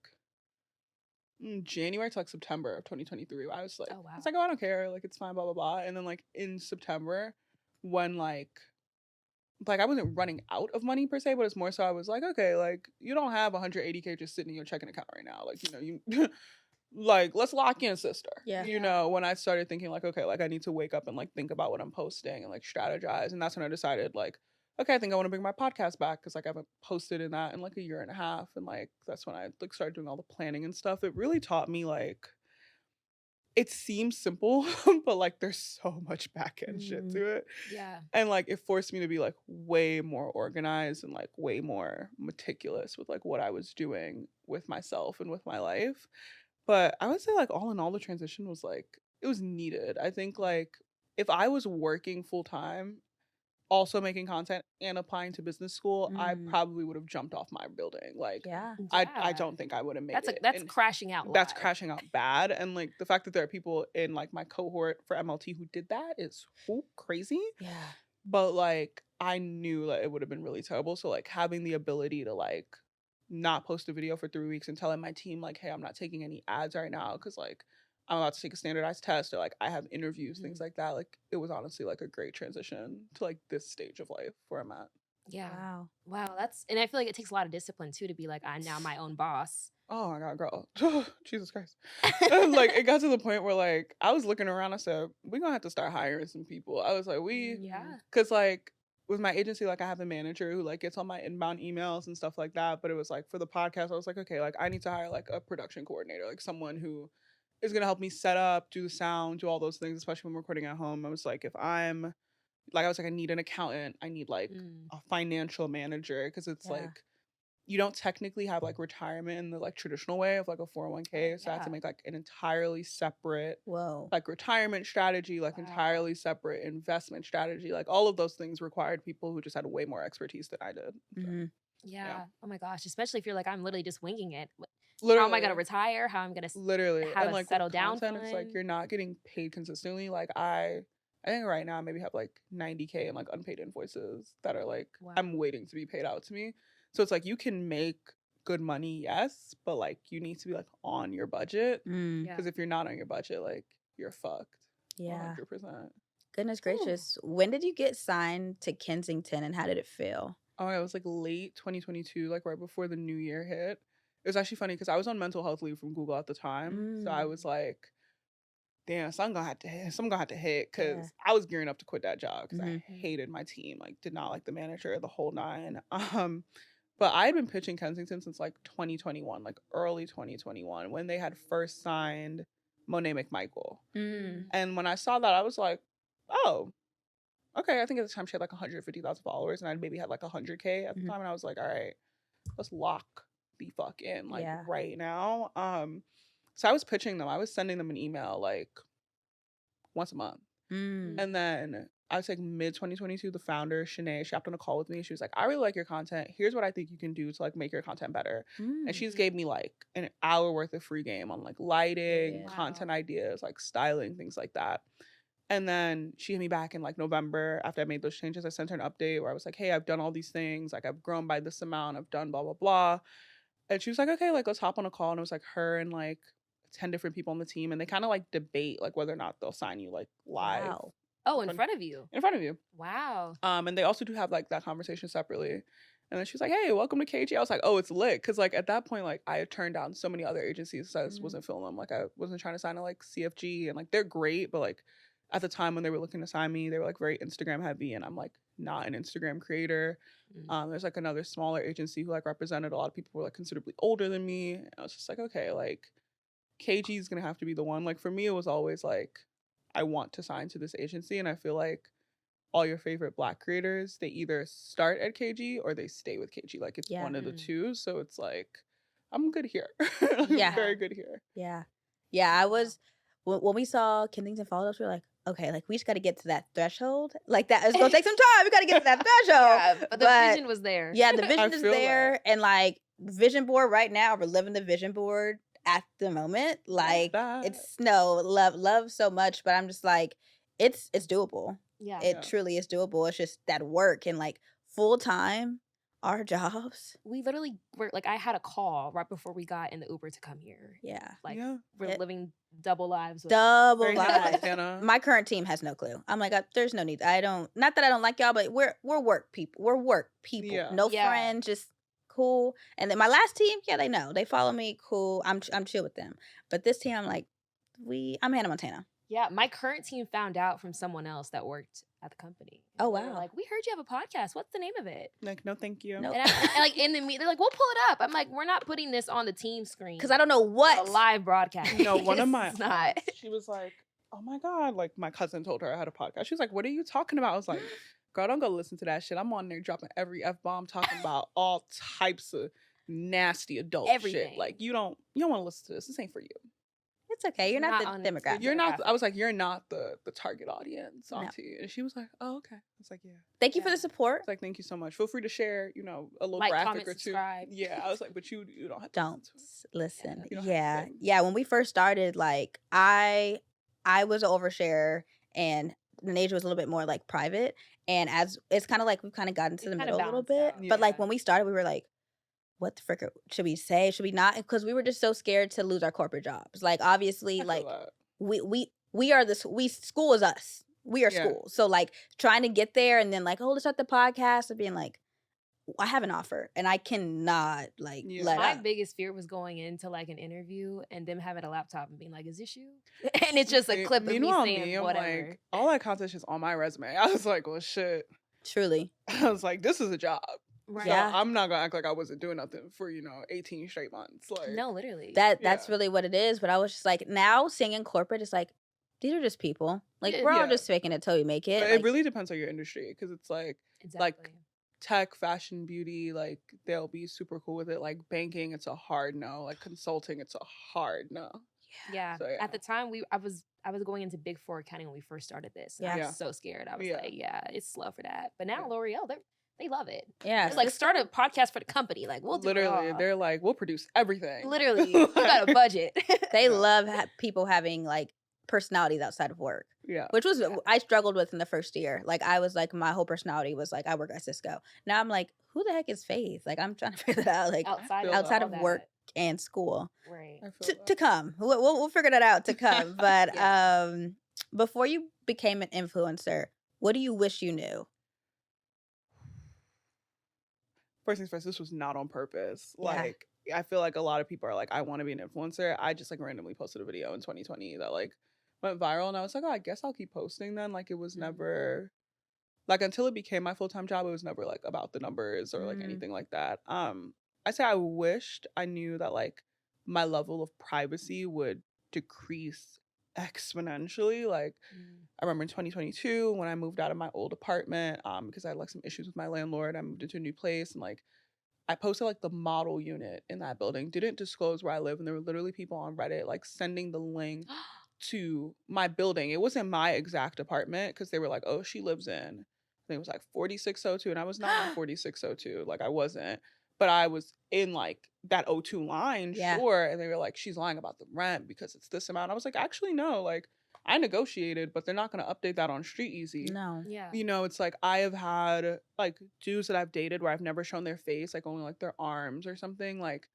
January to like September of 2023. I was like, it's like, oh, I don't care, like it's fine, blah blah blah. And then like in September, when like I wasn't running out of money per se, but it's more so I was like, okay, like you don't have 180K just sitting in your checking account right now. Like, you know, you like, let's lock in, sister. Yeah. You know, when I started thinking like, okay, like I need to wake up and like think about what I'm posting and like strategize. And that's when I decided like, okay, I think I want to bring my podcast back because like I haven't posted in that in like a year and a half. And like that's when I like started doing all the planning and stuff. It really taught me like, it seems simple, but like there's so much back end shit to it. Yeah. And like it forced me to be like way more organized and like way more meticulous with like what I was doing with myself and with my life. But I would say like all in all, the transition was like, it was needed. I think like if I was working full time, also making content and applying to business school, I probably would have jumped off my building. Like, I don't think I would have made it. That's crashing out. That's crashing out bad. And like the fact that there are people in like my cohort for MLT who did that is crazy. Yeah. But like I knew that it would have been really terrible. So like having the ability to like not post a video for 3 weeks and telling my team like, hey, I'm not taking any ads right now because like I'm about to take a standardized test, or like I have interviews, things like that. Like it was honestly like a great transition to like this stage of life where I'm at. Yeah. Wow. And I feel like it takes a lot of discipline too to be like, I'm now my own boss. Oh my God, girl. Jesus Christ. Like it got to the point where like I was looking around, I said, we're gonna have to start hiring some people. I was like, because like with my agency, like I have a manager who like gets on my inbound emails and stuff like that. But it was like for the podcast, I was like, okay, like I need to hire like a production coordinator, like someone who is gonna help me set up, do the sound, do all those things, especially when I'm recording at home. I was like, I need an accountant, I need like a financial manager, because it's like you don't technically have like retirement in the like traditional way of like a 401k. So I had to make like an entirely separate like retirement strategy, like entirely separate investment strategy. Like all of those things required people who just had way more expertise than I did. So, yeah. Oh my gosh. Especially if you're like, I'm literally just winging it. Literally. How am I going to retire? How I'm going to have and, like, settle down content, it's like you're not getting paid consistently. Like I think right now I maybe have like 90K in like unpaid invoices that are like I'm waiting to be paid out to me. So it's like you can make good money, yes, but like you need to be like on your budget, because if you're not on your budget, like you're fucked. 100%. Goodness gracious. When did you get signed to Kensington and how did it feel? Oh, it was like late 2022, like right before the new year hit. It was actually funny because I was on mental health leave from Google at the time. So I was like, damn, so I'm gonna have to hit, because I was gearing up to quit that job because I hated my team, like did not like the manager, the whole nine. But I had been pitching Kensington since like 2021, like early 2021, when they had first signed Monet McMichael. And when I saw that, I was like, oh, okay. I think at the time she had like 150,000 followers, and I maybe had like 100K at the time. And I was like, all right, let's lock the fuck in like right now. So I was pitching them. I was sending them an email like once a month. And then I was like mid 2022, the founder, Shanae, she hopped on a call with me. She was like, I really like your content. Here's what I think you can do to like make your content better. And she's gave me like an hour worth of free game on like lighting, content ideas, like styling, things like that. And then she hit me back in like November after I made those changes. I sent her an update where I was like, hey, I've done all these things. Like I've grown by this amount. I've done blah, blah, blah. And she was like, okay, like, let's hop on a call. And it was like her and like 10 different people on the team. And they kind of like debate like whether or not they'll sign you like live. Wow. Oh, in front of you? In front of you. Wow. And they also do have like that conversation separately. And then she was like, hey, welcome to KG. I was like, oh, it's lit. Cause like at that point, like I had turned down so many other agencies. So I just wasn't feeling them. Like I wasn't trying to sign to like CFG, and like they're great, but like at the time when they were looking to sign me, they were like very Instagram heavy, and I'm like not an Instagram creator. There's like another smaller agency who like represented a lot of people who were like considerably older than me. And I was just like, okay, like KG is gonna have to be the one. Like for me, it was always like I want to sign to this agency, and I feel like all your favorite Black creators, they either start at KG or they stay with KG. Like it's one of the two. So it's like I'm good here. I'm very good here. Yeah. I was when we saw Kensington Falls, we were like, okay, like we just got to get to that threshold. Like that is gonna take some time. We got to get to that threshold. But the vision was there. Yeah, the vision is there, and like vision board right now, we're living the vision board at the moment. Like it's love so much, but I'm just like, it's doable. Yeah, it truly is doable. It's just that work and like full time. Our jobs. We literally were like, I had a call right before we got in the Uber to come here. Yeah. Like we're living double lives. Double lives. My current team has no clue. I'm like, there's no need. Not that I don't like y'all, but we're work people. We're work people. Yeah. No friends, just cool. And then my last team, they know. They follow me, cool. I'm chill with them. But this team, I'm like, I'm Hannah Montana. Yeah, my current team found out from someone else that worked at the company. Oh, wow. Like, we heard you have a podcast. What's the name of it? Like, no, thank you. Nope. And like in the meet, they're like, we'll pull it up. I'm like, we're not putting this on the team screen. Because I don't know what. A live broadcast. No, one of my, not. She was like, oh my God. Like, my cousin told her I had a podcast. She was like, what are you talking about? I was like, girl, don't go listen to that shit. I'm on there dropping every F-bomb, talking about all types of nasty adult shit. Like, you don't want to listen to this. This ain't for you. It's okay. You're not the demographic. You're not. I was like, you're not the target audience, auntie. No. And she was like, oh, okay. I was like, yeah. Thank you for the support. Like, thank you so much. Feel free to share, a little graphic comment, or two. Subscribe. Yeah. I was like, but you don't have to listen. Yeah. When we first started, like, I was an oversharer, and Nasia was a little bit more like private. And as it's kind of like we've kind of gotten to the middle a little bit. But like when we started, we were like, what the frick should we say? Should we not? Because we were just so scared to lose our corporate jobs. Like, obviously, like we are school is us. We are school. So like trying to get there and then like, oh, let's start the podcast and being like, I have an offer and I cannot like let My up. biggest fear was going into like an interview and them having a laptop and being like, is this you? And it's just a clip of me saying whatever. Like, all that content is on my resume. I was like, well, shit. Truly. I was like, this is a job. Right. So I'm not gonna act like I wasn't doing nothing for 18 straight months. Like, no, literally. That's really what it is. But I was just like, now seeing in corporate, it's like, these are just people. Like, we're all just faking it till you make it. But like, it really depends on your industry, because it's like tech, fashion, beauty, like they'll be super cool with it. Like banking, it's a hard no. Like consulting, it's a hard no. Yeah. So, at the time, I was going into Big Four accounting when we first started this. I was so scared. I was like, it's slow for that. But now L'Oreal, they love it. Yeah. It's like, start a podcast for the company. Like, we'll do literally, it all. they're like, we'll produce everything. Literally, we got a budget. They love people having like personalities outside of work. Yeah. Which was I struggled with in the first year. Like, I was like, my whole personality was like, I work at Cisco. Now I'm like, who the heck is Faith? Like, I'm trying to figure that out. Like, outside of work and school. Right. To come. We'll figure that out to come. But before you became an influencer, what do you wish you knew? First things first, this was not on purpose. Like, I feel like a lot of people are like, I want to be an influencer. I just like randomly posted a video in 2020 that like went viral, and I was like, oh, I guess I'll keep posting then. Like, it was never like, until it became my full-time job, it was never like about the numbers or like anything like that. I say I wished I knew that like my level of privacy would decrease exponentially. Like, I remember in 2022 when I moved out of my old apartment because I had like some issues with my landlord. I moved into a new place, and like I posted like the model unit in that building, didn't disclose where I live, and there were literally people on Reddit like sending the link to my building. It wasn't my exact apartment because they were like, oh, she lives in, I think it was like 4602, and I was not in 4602. Like, I wasn't, but I was in like that 02 line, sure. And they were like, she's lying about the rent because it's this amount. I was like, actually, no, like I negotiated, but they're not going to update that on Street Easy. No. Yeah. It's like I have had like dudes that I've dated where I've never shown their face, like only like their arms or something. Like,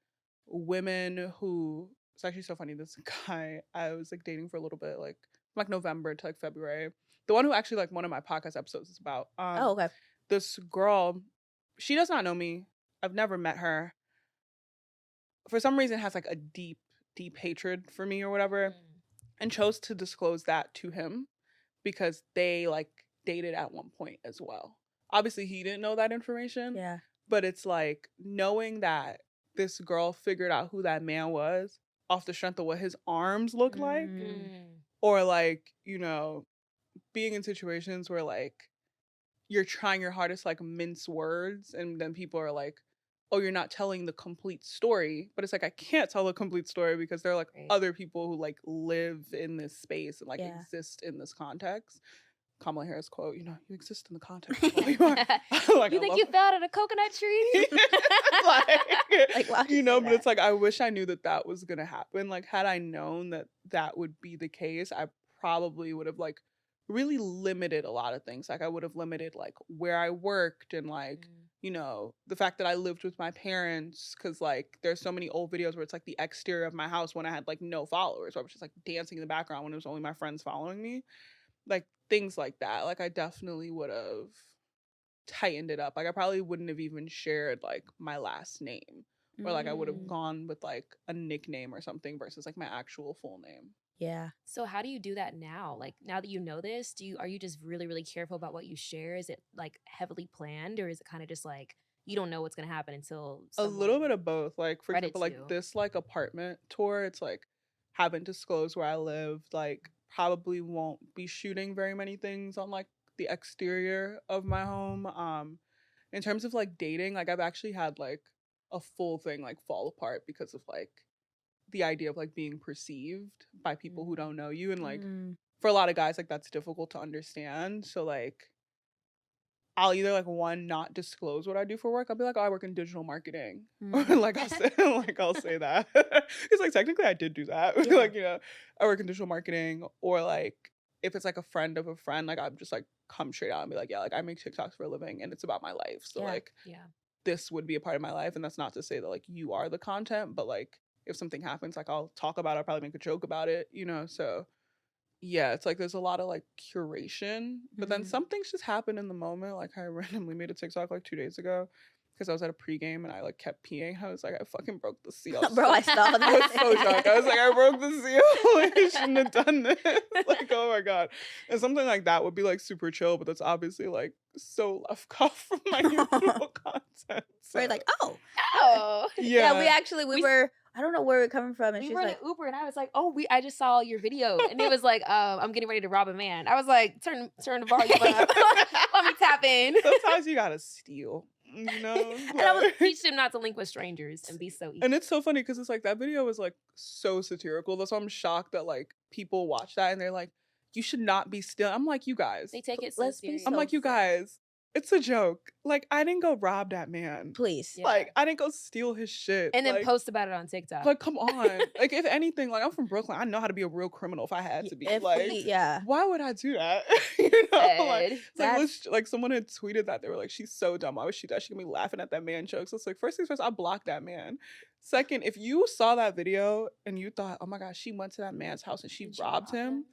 women who, it's actually so funny, this guy I was like dating for a little bit, like November to like February, the one who actually like one of my podcast episodes is about. Okay. This girl, she does not know me. I've never met her. For some reason has like a deep hatred for me or whatever, and chose to disclose that to him because they like dated at one point as well. Obviously he didn't know that information. Yeah. But it's like knowing that this girl figured out who that man was off the strength of what his arms looked like, or like, you know, being in situations where like you're trying your hardest to like mince words, and then people are like, oh, you're not telling the complete story. But it's like, I can't tell the complete story because there are like other people who like live in this space and like exist in this context. Kamala Harris quote, you know, you exist in the context of who you are. Like, you think you fell out of a coconut tree? Like, you know, but it's like, I wish I knew that that was going to happen. Like, had I known that that would be the case, I probably would have like really limited a lot of things. Like, I would have limited like where I worked and like, you know, the fact that I lived with my parents, because like there's so many old videos where it's like the exterior of my house when I had like no followers, where I was just like dancing in the background when it was only my friends following me. Like things like that. Like I definitely would have tightened it up. Like I probably wouldn't have even shared like my last name, or like I would have gone with like a nickname or something versus like my actual full name. Yeah. So how do you do that now? Like now that you know this, are you just really, really careful about what you share? Is it like heavily planned, or is it kind of just like you don't know what's gonna happen until a little bit of both? Like for example, like this like apartment tour, it's like haven't disclosed where I live, like probably won't be shooting very many things on like the exterior of my home. In terms of like dating, like I've actually had like a full thing like fall apart because of like the idea of like being perceived by people who don't know you, and like for a lot of guys like that's difficult to understand. So like I'll either like one not disclose what I do for work. I'll be like, oh, I work in digital marketing, or like I'll say that because like technically I did do that. Yeah. Like, you know, I work in digital marketing, or like if it's like a friend of a friend, like I'm just like come straight out and be like, yeah, like I make TikToks for a living and it's about my life. So like this would be a part of my life, and that's not to say that like you are the content, but like if something happens, like I'll talk about it, I'll probably make a joke about it, you know. So yeah, it's like there's a lot of like curation, but then some things just happen in the moment. Like I randomly made a TikTok like 2 days ago because I was at a pregame and I like kept peeing. I was like, I fucking broke the seal. Bro, I saw that. I was so drunk. I was like, I broke the seal. Like, I shouldn't have done this. Like, oh my God. And something like that would be like super chill, but that's obviously like so left off from my usual content. So. We're like, oh. Yeah. Yeah, we were, I don't know where we're coming from. And we she's were like, in Uber, and I was like, oh, I just saw your video. And it was like, I'm getting ready to rob a man. I was like, turn the volume up. Let me tap in. Sometimes you gotta steal, you know? And I was teach them not to link with strangers and be so easy. And it's so funny because it's like that video was like so satirical. That's why I'm shocked that like people watch that and they're like, you should not be stealing. I'm like, you guys. They take it so serious. I'm like, you guys. It's a joke. Like, I didn't go rob that man. Please. Yeah. Like, I didn't go steal his shit. And then like, post about it on TikTok. Like, come on. Like, if anything, like, I'm from Brooklyn. I know how to be a real criminal if I had to be. Why would I do that? You know? Like someone had tweeted that. They were like, she's so dumb. Why would she do that? She can be laughing at that man jokes. So it's like, first things first, I blocked that man. Second, if you saw that video and you thought, oh my gosh, she went to that man's house and she robbed him.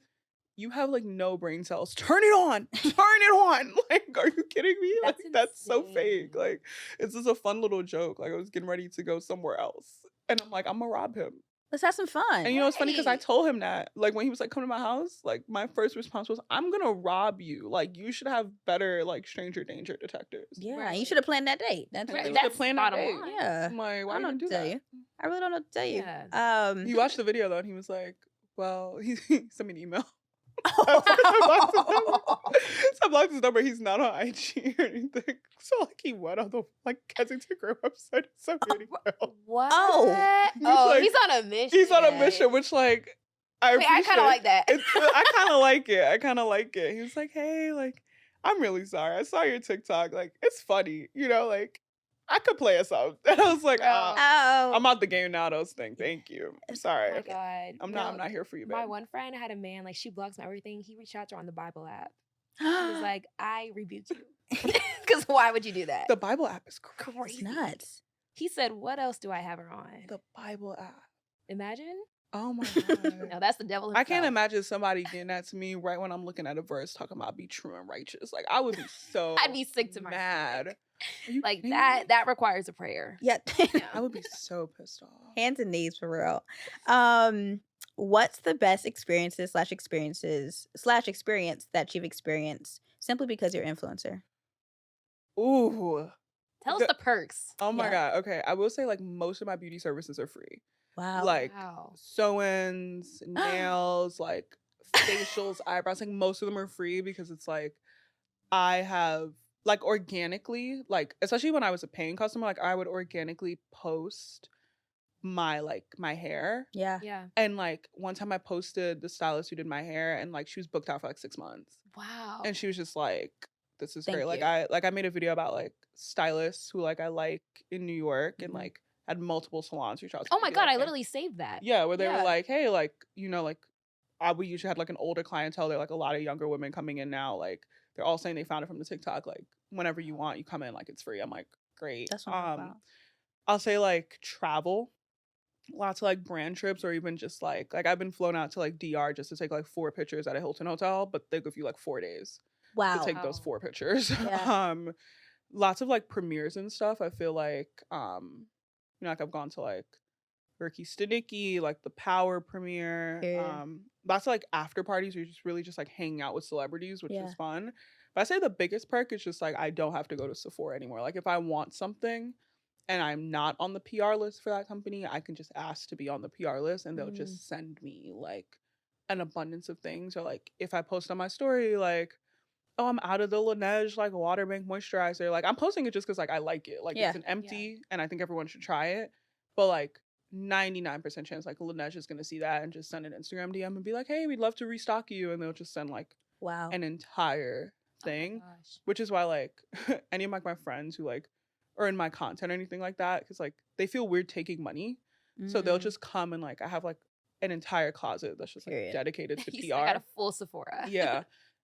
You have like no brain cells. Turn it on. Turn it on. Like, are you kidding me? That's so fake. Like, it's just a fun little joke. Like, I was getting ready to go somewhere else. And I'm like, I'm gonna rob him. Let's have some fun. And you know, it's funny because I told him that. Like, when he was like, come to my house, like, my first response was, I'm gonna rob you. Like, you should have better, like, stranger danger detectors. Yeah, you should have planned that date. That's right. That's planned that date. Yeah. I'm like, why don't you do that? I really don't know what to tell you. Yeah. He watched the video, though, and he was like, well, he sent me an email. So I blocked his number. He's not on IG or anything. So like he went on the like Kensington Grove website. So many what? He's on a mission. He's on a mission, which like I kind of like that. I kind of like it. I kind of like it. He was like, hey, like I'm really sorry. I saw your TikTok. Like it's funny, you know, like. I could play us out. And I was like, I'm out the game now, those things. Thank you. I'm sorry. Oh my God. I'm not here for you, babe. My one friend had a man, like she blocks my everything. He reached out to her on the Bible app. He was like, I rebuke you. Because why would you do that? The Bible app is crazy. It's nuts. He said, what else do I have her on? The Bible app. Imagine. Oh my God. No, that's the devil himself. I can't imagine somebody getting that to me right when I'm looking at a verse talking about be true and righteous. Like, I would be so I'd be sick to my mad. Like that requires a prayer. Yeah. I would be so pissed off. Hands and knees for real. What's the best experience that you've experienced simply because you're an influencer? Ooh. Tell us the perks. Oh my God. Okay. I will say, like, most of my beauty services are free. Wow. Like sew-ins, nails, like facials, eyebrows. Like, most of them are free because it's like I have, like, organically, like, especially when I was a paying customer, like, I would organically post my hair. Yeah. And like one time I posted the stylist who did my hair, and like she was booked out for like 6 months. Wow. And she was just like, this is Thank great. you. Like I made a video about like stylists who like I like in New York, and like had multiple salons reach out to me. Oh my God, like, I literally saved that. Yeah, where they were like, hey, like, you know, like we usually had like an older clientele. They're like a lot of younger women coming in now. Like they're all saying they found it from the TikTok. Like whenever you want, you come in, like it's free. I'm like, great. That's what I'm about. I'll say like travel. Lots of like brand trips, or even just like I've been flown out to like DR just to take like 4 pictures at a Hilton hotel, but they give you like 4 days to take those 4 pictures. Yeah. Lots of like premieres and stuff. I feel like you know, like I've gone to like Ricky Stenicki, like the Power premiere. Lots of like after parties where you're just really just like hanging out with celebrities, which is fun. But I say the biggest perk is just like I don't have to go to Sephora anymore. Like if I want something and I'm not on the PR list for that company, I can just ask to be on the PR list, and they'll just send me like an abundance of things. Or like if I post on my story like, oh, I'm out of the Laneige like water bank moisturizer, like I'm posting it just because like I like it. Like it's an empty and I think everyone should try it. But like 99% chance like Laneige is gonna see that and just send an Instagram DM and be like, hey, we'd love to restock you, and they'll just send like an entire thing. Which is why like any of like my friends who like or in my content or anything like that, because like they feel weird taking money, so they'll just come and like I have like an entire closet that's just like dedicated to PR. I got a full Sephora. Yeah,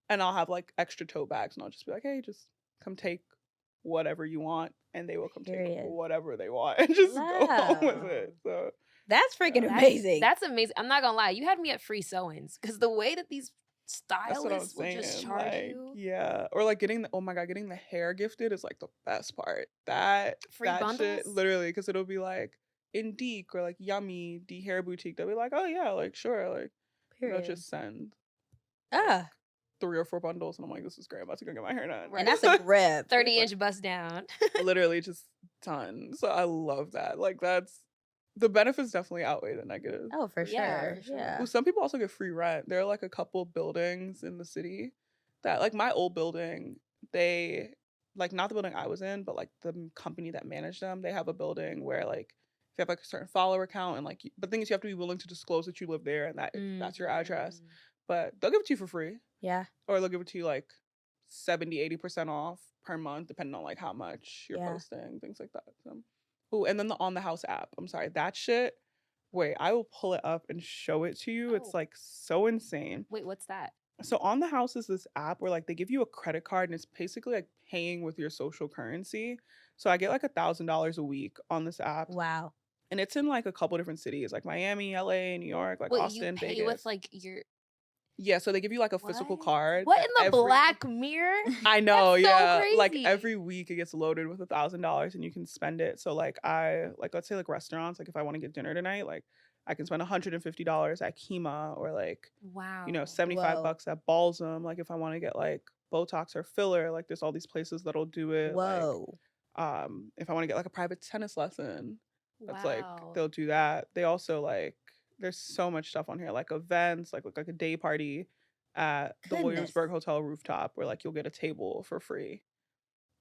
and I'll have like extra tote bags, and I'll just be like, hey, just come take whatever you want, and they will come take whatever they want and just go home with it. So that's freaking amazing. That's amazing. I'm not gonna lie, you had me at free sewings because the way that these stylists will just charge you. Yeah. Or like getting the hair gifted is like the best part. That free bundles? Shit, literally, because it'll be like in Deke or like Yummy, D Hair Boutique. They'll be like, oh yeah, like sure. Like they'll just send 3 or 4 bundles, and I'm like, this is great. I'm about to go get my hair done. And that's a grip. 30-inch bust down. Literally just done. So I love that. Like that's the benefits definitely outweigh the negatives. Oh, for sure. Yeah. Well, some people also get free rent. There are like a couple buildings in the city that, like my old building, they like not the building I was in, but like the company that managed them, they have a building where like if you have like a certain follower count and like, but the thing is you have to be willing to disclose that you live there and that that's your address. But they'll give it to you for free. Yeah. Or they'll give it to you like 70-80% off per month, depending on like how much you're posting, things like that. So. Oh, and then the On the House app. I'm sorry, that shit. Wait, I will pull it up and show it to you. It's like so insane. Wait, what's that? So On the House is this app where like they give you a credit card, and it's basically like paying with your social currency. So I get like $1,000 a week on this app. Wow. And it's in like a couple different cities, like Miami, LA, New York, like Austin, you pay Vegas. with like your. Yeah, so they give you like a physical card. What in the Black Mirror? I know, That's so crazy. Like every week it gets loaded with $1,000 and you can spend it. So like let's say like restaurants, like if I want to get dinner tonight, like I can spend $150 at Kima, or like you know, $75 at Balsam. Like if I want to get like Botox or filler, like there's all these places that'll do it. Whoa. Like, if I want to get like a private tennis lesson, that's like they'll do that. They also like. There's so much stuff on here, like events, like a day party at the Williamsburg Hotel rooftop where like you'll get a table for free.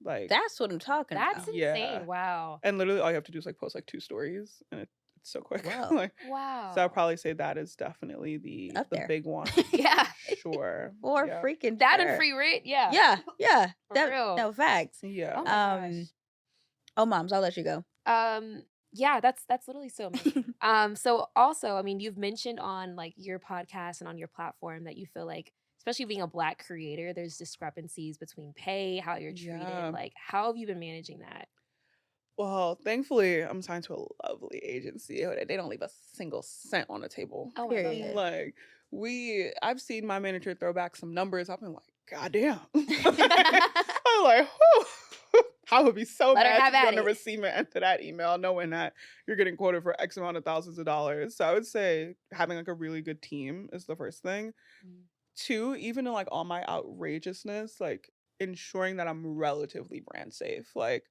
Like that's what I'm talking about. That's insane. Wow. And literally all you have to do is like post like 2 stories, and it's so quick. Wow. Like, wow. So I'd probably say that is definitely the big one. Yeah. Sure. Or freaking that and free rent. Yeah. Yeah. Yeah. For real. No facts. Yeah. Oh my gosh. Oh, moms, I'll let you go. Yeah, that's literally so amazing. So also, I mean, you've mentioned on like your podcast and on your platform that you feel like, especially being a Black creator, there's discrepancies between pay, how you're treated. Like, how have you been managing that? Well, thankfully, I'm signed to a lovely agency. They don't leave a single cent on the table. Oh, Period. Like, I've seen my manager throw back some numbers. I've been like, God damn. I'm like, whew. I would be so Let her mad have to be at on the it. receiver end to that email, knowing that you're getting quoted for X amount of thousands of dollars. So I would say having like a really good team is the first thing. Two, even in like all my outrageousness, like ensuring that I'm relatively brand safe. Like,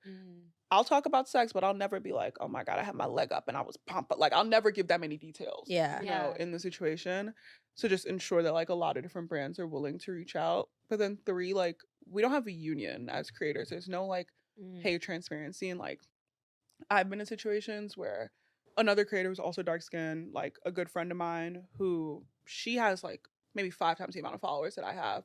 I'll talk about sex, but I'll never be like, oh my God, I had my leg up and I was pumped. Like, I'll never give that many details, you know, in the situation. So just ensure that like a lot of different brands are willing to reach out. But then three, like, we don't have a union as creators. There's no like, hey, transparency. And like, I've been in situations where another creator who's also dark skinned, like a good friend of mine who she has like maybe 5 times the amount of followers that I have.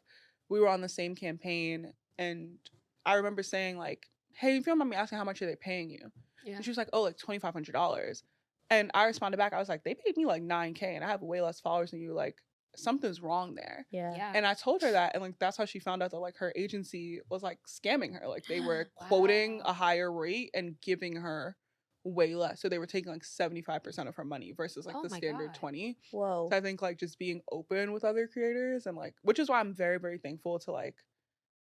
We were on the same campaign and I remember saying like, hey, if you don't mind me asking, how much are they paying you? And she was like, oh, like $2,500. And I responded back, I was like, they paid me like $9K and I have way less followers than you. Like, something's wrong there. And I told her that, and like that's how she found out that like her agency was like scamming her. Like they were quoting a higher rate and giving her way less. So they were taking like 75% of her money versus like the standard 20. Whoa. So I think like just being open with other creators and like, which is why I'm very, very thankful to like,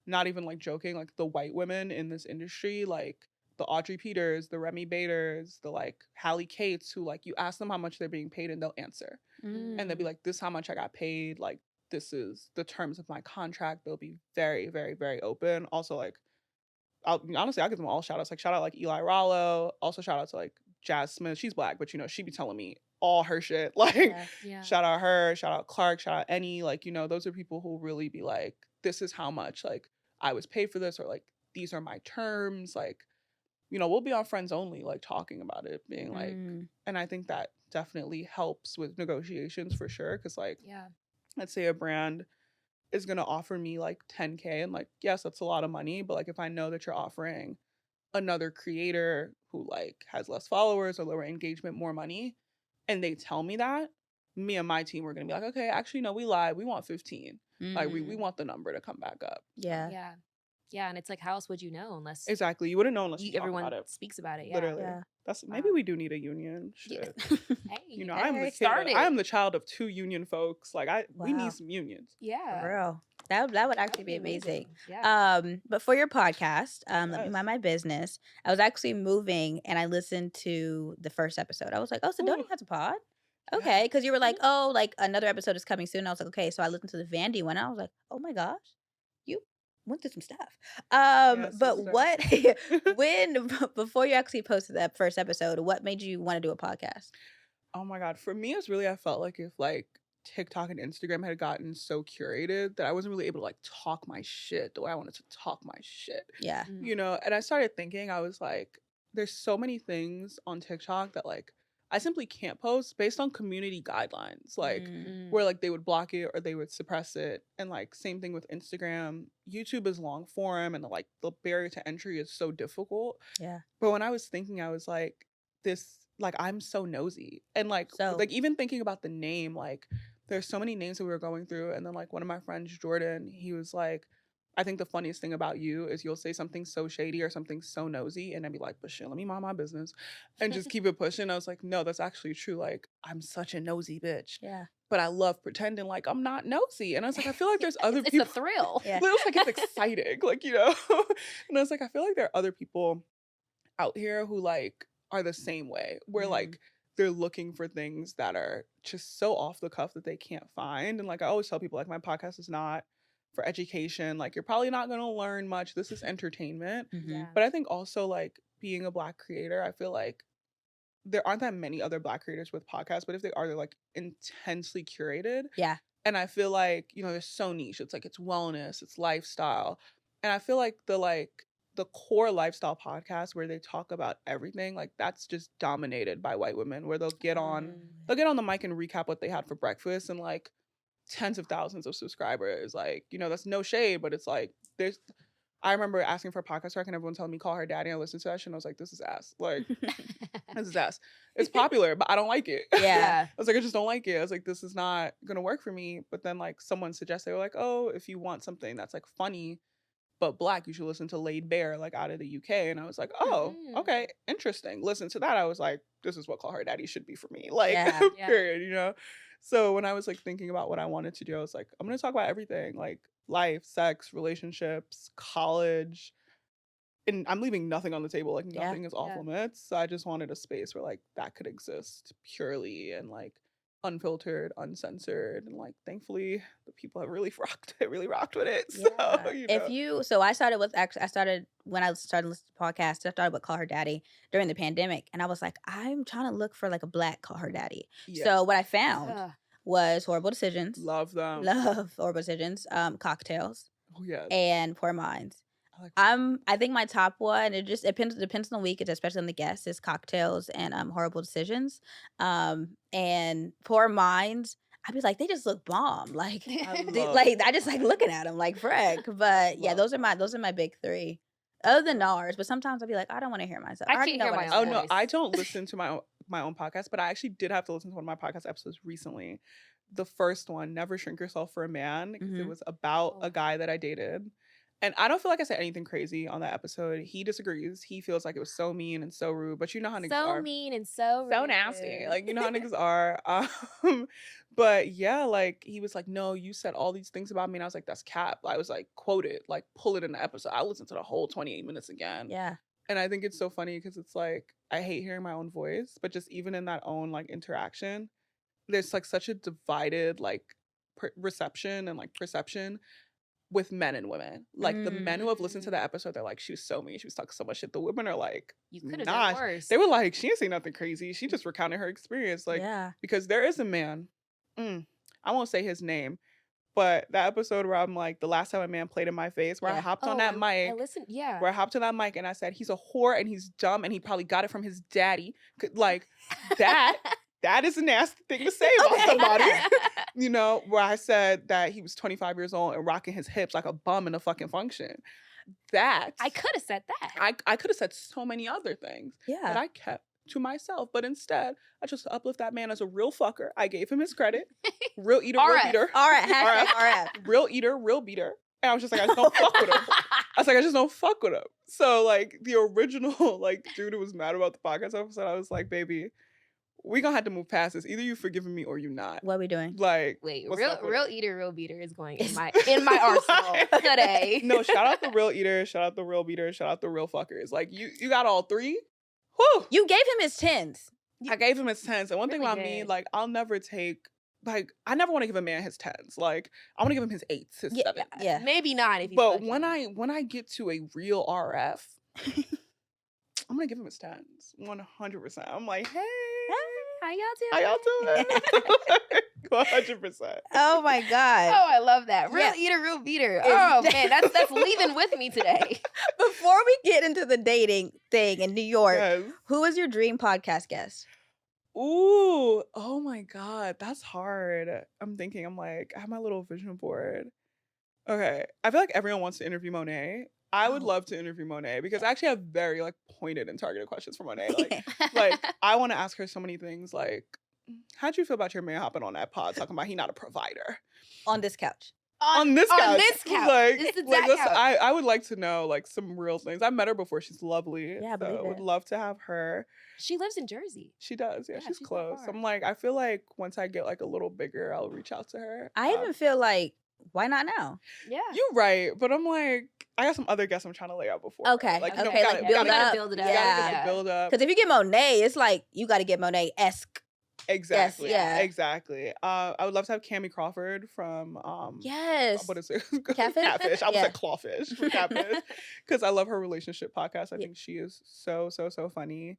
not even like joking, like the white women in this industry, like the Audrey Peters, the Remy Baders, the like Hallie Cates, who like you ask them how much they're being paid and they'll answer. And they'll be like, this is how much I got paid. Like, this is the terms of my contract. They'll be very, very, very open. Also, like, I'll give them all shout outs. Like, shout out like Eli Rollo. Also, shout out to like Jazz Smith. She's Black, but you know, she be telling me all her shit. Like, shout out her, shout out Clark, shout out Annie. Like, you know, those are people who really be like, this is how much like I was paid for this, or like, these are my terms. Like, you know, we'll be on Friends Only, like talking about it, being like, and I think that definitely helps with negotiations for sure. Cause like, let's say a brand is going to offer me like 10K and like, yes, that's a lot of money. But like, if I know that you're offering another creator who like has less followers or lower engagement, more money, and they tell me that, me and my team, we're going to be like, okay, actually, no, we lied. We want 15. Like we want the number to come back up. Yeah, and it's like, how else would you know unless exactly you wouldn't know unless you everyone talk about it. Speaks about it. Literally, that's maybe we do need a union. Shit. Hey, you know, I'm the kid. I am the child of 2 union folks. Like we need some unions. For real. That would actually be amazing. But for your podcast, let me mind my business. I was actually moving and I listened to the first episode. I was like, oh, Cedoni has a pod. Okay, because you were like, oh, like another episode is coming soon. I was like, okay, so I listened to the Vandy one. I was like, oh my gosh, you went through some stuff. But what, before you actually posted that first episode, what made you want to do a podcast? Oh my God, for me, it's really, I felt like if like TikTok and Instagram had gotten so curated that I wasn't really able to like talk my shit the way I wanted to talk my shit. You know, and I started thinking, I was like, there's so many things on TikTok that like I simply can't post based on community guidelines, like where like they would block it or they would suppress it. And like same thing with Instagram. YouTube is long form and like the barrier to entry is so difficult. But when I was thinking, I was like, like I'm so nosy. And like even thinking about the name, like there's so many names that we were going through. And then like one of my friends, Jordan, he was like, I think the funniest thing about you is you'll say something so shady or something so nosy and I'd be like, but shit, let me mind my business and just keep it pushing. I was like, no, that's actually true. Like, I'm such a nosy bitch. But I love pretending like I'm not nosy. And I was like, I feel like there's other people. It's a thrill. It was like, it's exciting. Like, you know? And I was like, I feel like there are other people out here who like are the same way where like they're looking for things that are just so off the cuff that they can't find. And like, I always tell people like my podcast is not for education. Like you're probably not going to learn much. This is entertainment. But I think also like being a Black creator, I feel like there aren't that many other Black creators with podcasts, but if they are, they're like intensely curated. And I feel like, you know, they're so niche. It's like, it's wellness, it's lifestyle. And I feel like the core lifestyle podcast where they talk about everything, like that's just dominated by white women, where they'll get on the mic and recap what they had for breakfast and like tens of thousands of subscribers. Like, you know, that's no shade, but it's like I remember asking for a podcast rec and everyone telling me call her daddy. I listened to that shit and I was like, this is ass. Like, this is ass. It's popular, but I don't like it. I was like, I just don't like it. I was like, this is not gonna work for me. But then like someone suggested, they were like, oh, if you want something that's like funny but Black, you should listen to Laid Bare, like out of the UK. And I was like, oh, okay, interesting. Listen to that. I was like, this is what Call Her Daddy should be for me. Like, period, you know? So when I was like thinking about what I wanted to do, I was like, I'm going to talk about everything, like life, sex, relationships, college. And I'm leaving nothing on the table. Like nothing is off limits. So I just wanted a space where like that could exist purely and like unfiltered, uncensored, and like thankfully the people have really rocked with it. So I started when I started listening to podcasts, I started with Call Her Daddy during the pandemic, and I was like, I'm trying to look for like a Black Call Her Daddy. So what I found was Horrible Decisions. Love them. Love Horrible Decisions. Cocktails. Oh yeah. And Poor Minds. I think my top one, it depends on the week, especially on the guests, is Cocktails and Horrible Decisions. And Poor Minds, I'd be like, they just look bomb. Like I just like looking at them like frick. But yeah, those are my big three. Other than ours, but sometimes I'll be like, I don't want to hear myself. I can't hear my own voice. No, I don't listen to my own podcast, but I actually did have to listen to one of my podcast episodes recently. The first one, Never Shrink Yourself for a Man, because it was about a guy that I dated. And I don't feel like I said anything crazy on that episode. He disagrees. He feels like it was so mean and so rude. But you know how niggas are. So mean and so rude. So nasty. Like, you know how niggas are. But yeah, like, he was like, no, you said all these things about me. And I was like, that's cap. I was like, quote it. Like, pull it in the episode. I listened to the whole 28 minutes again. Yeah. And I think it's so funny because it's like, I hate hearing my own voice. But just even in that own, like, interaction, there's, like, such a divided, like, reception and, like, perception with men and women. Like the men who have listened to the episode, they're like, she was so mean. She was talking so much shit. The women are like, you could have done worse. They were like, she didn't say nothing crazy. She just recounted her experience. Like, because there is a man, I won't say his name, but that episode where I'm like, the last time a man played in my face, where I hopped on that mic. I listened, where I hopped on that mic and I said, he's a whore and he's dumb and he probably got it from his daddy. Like that. That is a nasty thing to say about somebody. You know, where I said that he was 25 years old and rocking his hips like a bum in a fucking function. That. I could have said that. I could have said so many other things that I kept to myself. But instead, I just uplift that man as a real fucker. I gave him his credit. Real eater, real beater. RF. Real eater, real beater. And I was just like, I just don't fuck with him. I was like, I just don't fuck with him. So, like, the original, like, dude who was mad about the podcast episode, I was like, baby, we gonna have to move past this. Either you forgiving me or you not. What are we doing? Like, wait, real eater, real beater is going in my arsenal today. No, shout out the real eater, shout out the real beater, shout out the real fuckers. Like you got all three. Whew. You gave him his 10s. I gave him his 10s. And one thing about me, like, I'll never take, like, I never want to give a man his 10s. Like, I want to give him his 8s, his 7s. Yeah. Maybe not if he's But when I get to a real RF, I'm gonna give him his 10s. 100%. I'm like, hey. How y'all doing? 100%. Oh my God. Oh, I love that. Real eater, real beater. Oh man, that's leaving with me today. Before we get into the dating thing in New York, who is your dream podcast guest? Ooh, oh my God, that's hard. I'm thinking, I'm like, I have my little vision board. Okay, I feel like everyone wants to interview Monet. I would love to interview Monet because I actually have very like pointed and targeted questions for Monet. Like I want to ask her so many things. Like, how'd you feel about your man hopping on that pod talking about he not a provider on this couch? On this couch. Like, couch. I would like to know like some real things. I met her before. She's lovely. Yeah, so I would love to have her. She lives in Jersey. She does. Yeah, she's close. I'm like, I feel like once I get like a little bigger, I'll reach out to her. I even feel like, why not now? Yeah. You're right. But I'm like, I got some other guests I'm trying to lay out before. Okay. Like, build it up. Yeah. Build up. Because if you get Monet, it's like, you got to get Monet-esque. Exactly. Yes, yeah. Exactly. I would love to have Cammie Crawford from yes. What is it? Catfish? Catfish. I was like Clawfish from Catfish. Because I love her relationship podcast. I think she is so funny.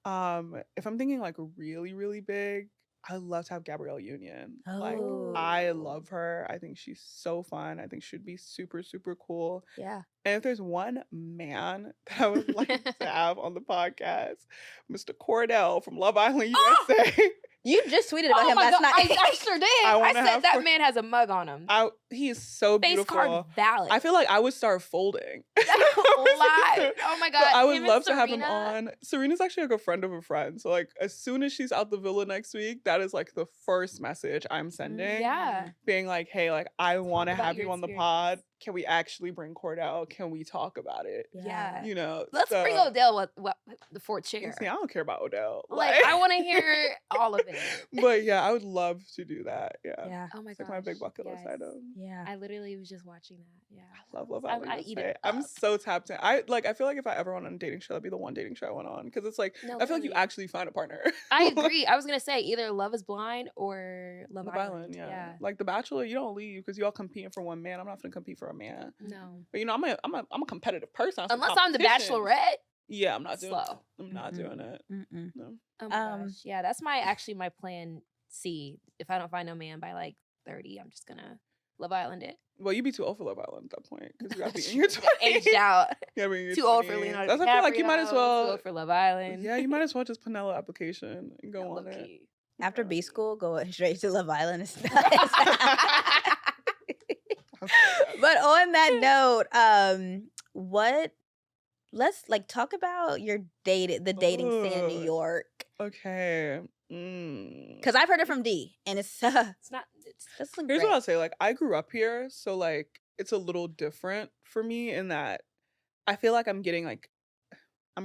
If I'm thinking like really, really big, I love to have Gabrielle Union. Like, I love her. I think she's so fun. I think she'd be super, super cool. Yeah. And if there's one man that I would like to have on the podcast, Mr. Cordell from Love Island USA. You just tweeted about him last night. I sure did. I said that man has a mug on him. He is so Face beautiful. card valid. I feel like I would start folding. Live. Oh my God. I would love to have him on. Serena's actually like a friend of a friend. So like as soon as she's out the villa next week, that is like the first message I'm sending. Yeah. Being like, hey, like I want to have you on the pod. can we actually bring Cordell? Can we talk about it? Yeah. You know, let's bring Odell with the fourth chair. See, I don't care about Odell. Like I want to hear all of it. But yeah, I would love to do that. Yeah. Oh my it's gosh. like my big bucket list item. Yeah. I literally was just watching that. Yeah. I love Love Island. I eat it. I'm so tapped in. I feel like if I ever went on a dating show, that'd be the one dating show I went on, because it's like I feel like you actually find a partner. I agree. I was gonna say either Love is Blind or Love Island. Yeah. Like The Bachelor, you don't leave because you all competing for one man. I'm not gonna compete for a man. No. But you know, I'm a competitive person. Unless I'm the Bachelorette. Yeah, I'm not doing it. I'm not doing it. No. Oh my gosh. Yeah, that's my plan C. If I don't find no man by like 30, I'm just gonna Love Island it. Well, you'd be too old for Love Island at that point because you got to be in your 20s. Aged out. Yeah, I mean, too old for Leonardo DiCaprio. I feel like you might as well. Too old for Love Island. Yeah, you might as well just put Pinella application and go on it. After B school, go straight to Love Island. But on that note, let's like talk about your the dating scene in New York. Okay. Because I've heard it from D, and it's not. Here's what I'll say. Like, I grew up here, so like it's a little different for me in that I feel like I'm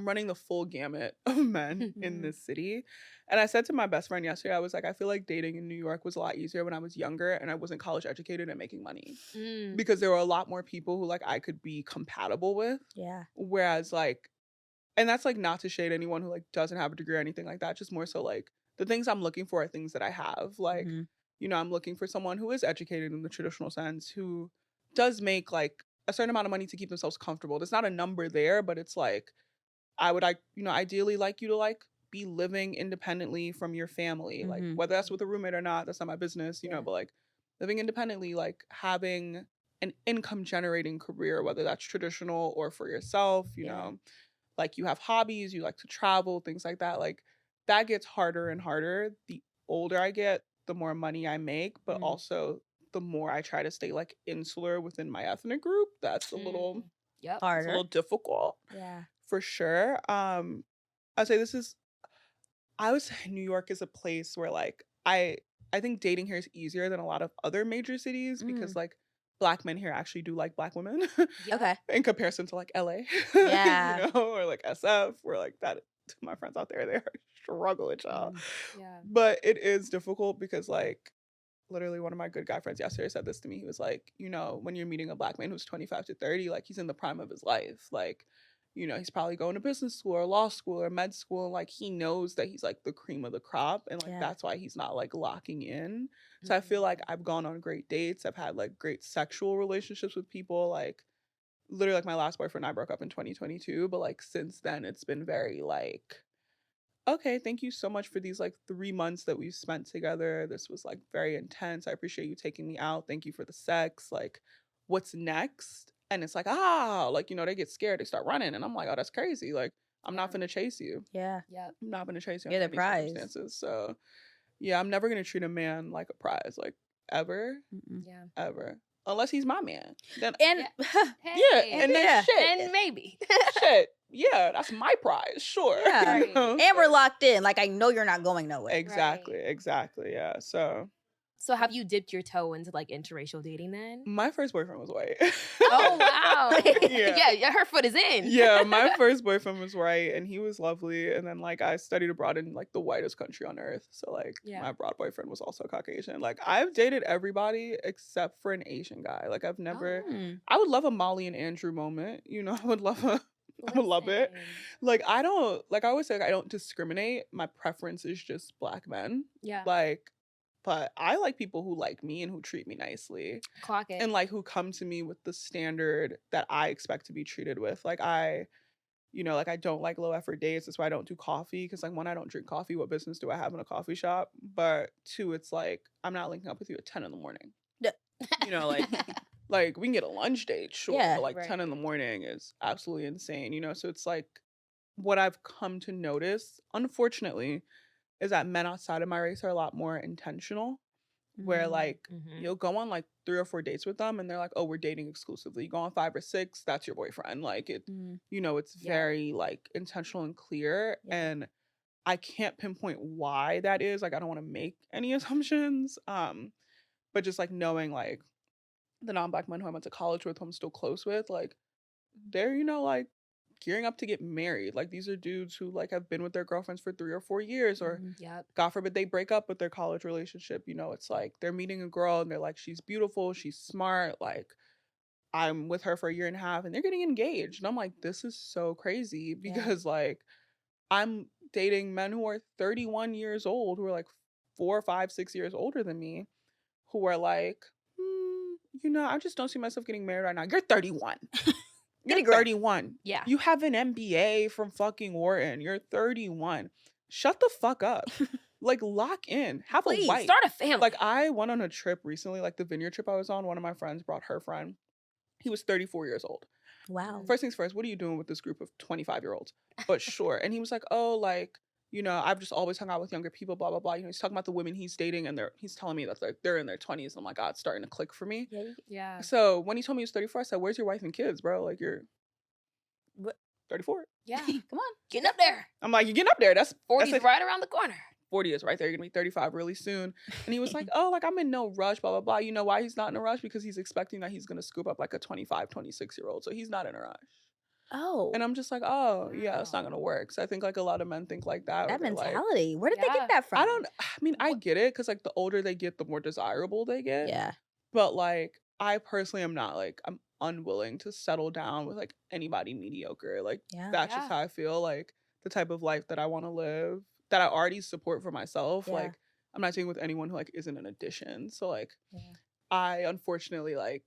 running the full gamut of men in this city. And I said to my best friend yesterday, I was like, I feel like dating in New York was a lot easier when I was younger and I wasn't college educated and making money. Because there were a lot more people who like I could be compatible with. Yeah. Whereas like, and that's like not to shade anyone who like doesn't have a degree or anything like that, just more so like the things I'm looking for are things that I have. Like, you know, I'm looking for someone who is educated in the traditional sense, who does make like a certain amount of money to keep themselves comfortable. There's not a number there, but it's like, I would ideally like you to like be living independently from your family. Like whether that's with a roommate or not, that's not my business, you know, but like living independently, like having an income generating career, whether that's traditional or for yourself, you know, like you have hobbies, you like to travel, things like that. Like that gets harder and harder. The older I get, the more money I make, but also the more I try to stay like insular within my ethnic group. That's a little harder. It's a little difficult. Yeah. For sure. I'd say I would say New York is a place where like I think dating here is easier than a lot of other major cities because like Black men here actually do like Black women. Okay. In comparison to like LA. Yeah. You know, or like SF, or like that. My friends out there, they're struggling, y'all. Yeah. But it is difficult because like literally one of my good guy friends yesterday said this to me. He was like, you know, when you're meeting a Black man who's 25 to 30, like he's in the prime of his life. Like, you know, he's probably going to business school or law school or med school. And like, he knows that he's like the cream of the crop. And like, that's why he's not like locking in. So I feel like I've gone on great dates. I've had like great sexual relationships with people. Like literally like my last boyfriend, I broke up in 2022. But like since then it's been very like, okay, thank you so much for these like 3 months that we've spent together. This was like very intense. I appreciate you taking me out. Thank you for the sex. Like, what's next? And it's like, like, you know, they get scared. They start running. And I'm like, oh, that's crazy. Like, I'm not going to chase you. Yeah. I'm not going to chase you. You're the prize. Circumstances. So, yeah, I'm never going to treat a man like a prize. Like, ever. Yeah. Ever. Unless he's my man. Then, and and then shit. And maybe. Shit. Yeah, that's my prize. Sure. Yeah. You know? And we're locked in. Like, I know you're not going nowhere. Exactly. Yeah. So have you dipped your toe into like interracial dating then? My first boyfriend was white. Oh wow. Yeah, her foot is in. Yeah, my first boyfriend was white and he was lovely. And then like I studied abroad in like the whitest country on earth. So like my abroad boyfriend was also Caucasian. Like I've dated everybody except for an Asian guy. Like I've never I would love a Molly and Andrew moment. You know, I would love it. Like I always say, like, I don't discriminate. My preference is just Black men. Yeah. Like, but I like people who like me and who treat me nicely. Clock it. And like who come to me with the standard that I expect to be treated with. Like I don't like low effort dates. That's why I don't do coffee. Because like 1, I don't drink coffee. What business do I have in a coffee shop? But 2, it's like I'm not linking up with you at 10 in the morning. You know, like like we can get a lunch date, sure. But like 10 in the morning is absolutely insane. You know, so it's like what I've come to notice, unfortunately, is that men outside of my race are a lot more intentional, where like you'll go on like 3 or 4 dates with them and they're like, oh, we're dating exclusively. You go on 5 or 6, that's your boyfriend. Like it, you know, it's very like intentional and clear. And I can't pinpoint why that is. Like, I don't want to make any assumptions. But just like knowing like the non-Black men who I went to college with, who I'm still close with, like, they're, you know, like, gearing up to get married. Like, these are dudes who, like, have been with their girlfriends for 3 or 4 years, or God forbid they break up with their college relationship. You know, it's like they're meeting a girl and they're like, she's beautiful, she's smart, like, I'm with her for a year and a half, and they're getting engaged. And I'm like, this is so crazy, because like, I'm dating men who are 31 years old, who are like 4, 5, 6 years older than me, who are like, you know, I just don't see myself getting married right now. You're 31. You're 31. Yeah. You have an MBA from fucking Wharton. You're 31. Shut the fuck up. Like, lock in. Have a wife. Start a family. Like, I went on a trip recently, like the vineyard trip I was on. One of my friends brought her friend. He was 34 years old. Wow. First things first, what are you doing with this group of 25-year-olds? But sure. And he was like, oh, like, you know, I've just always hung out with younger people, blah, blah, blah. You know, he's talking about the women he's dating, and he's telling me that they're in their 20s. I'm like, God, it's starting to click for me. Yeah. So when he told me he was 34, I said, where's your wife and kids, bro? Like, you're 34. Yeah. Come on. Getting up there. I'm like, you're getting up there. That's 40's right around the corner. 40 is right there. You're going to be 35 really soon. And he was like, oh, like, I'm in no rush, blah, blah, blah. You know why he's not in a rush? Because he's expecting that he's going to scoop up like a 25, 26-year-old. So he's not in a rush. Oh. And I'm just like, oh, yeah, it's not going to work. So I think like a lot of men think like that. That mentality. Like, where did they get that from? I get it. Because like the older they get, the more desirable they get. Yeah. But like, I personally am not like, I'm unwilling to settle down with like anybody mediocre. Like, that's just how I feel. Like, the type of life that I want to live, that I already support for myself. Yeah. Like, I'm not dating with anyone who like isn't an addition. So like, I unfortunately, like,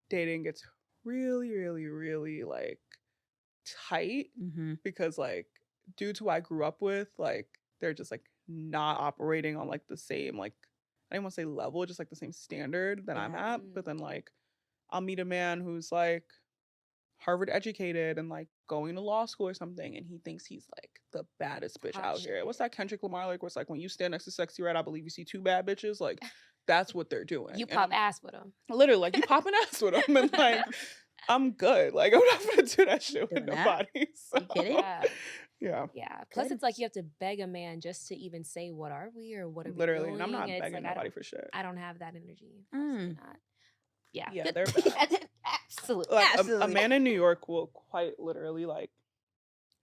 dating gets really, really, really like tight because like dudes who I grew up with, like, they're just like not operating on like the same, like, I don't want to say level, just like the same standard that I'm at. But then like, I'll meet a man who's like Harvard educated and like going to law school or something, and he thinks he's like the baddest bitch out here. What's that Kendrick Lamar like? Where it's like, when you stand next to Sexy Red, I believe you see 2 bad bitches. Like, that's what they're doing. You pop ass with them. Literally, like, you popping ass with them, and like, I'm good. Like, I'm not gonna do that shit with nobody. So. You kidding? Yeah. Plus, it's like you have to beg a man just to even say, "What are we?" or "What are we literally?" doing? And I'm not and begging nobody for shit. I don't have that energy. Yeah, they're bad. Absolutely. Like, a man in New York will quite literally like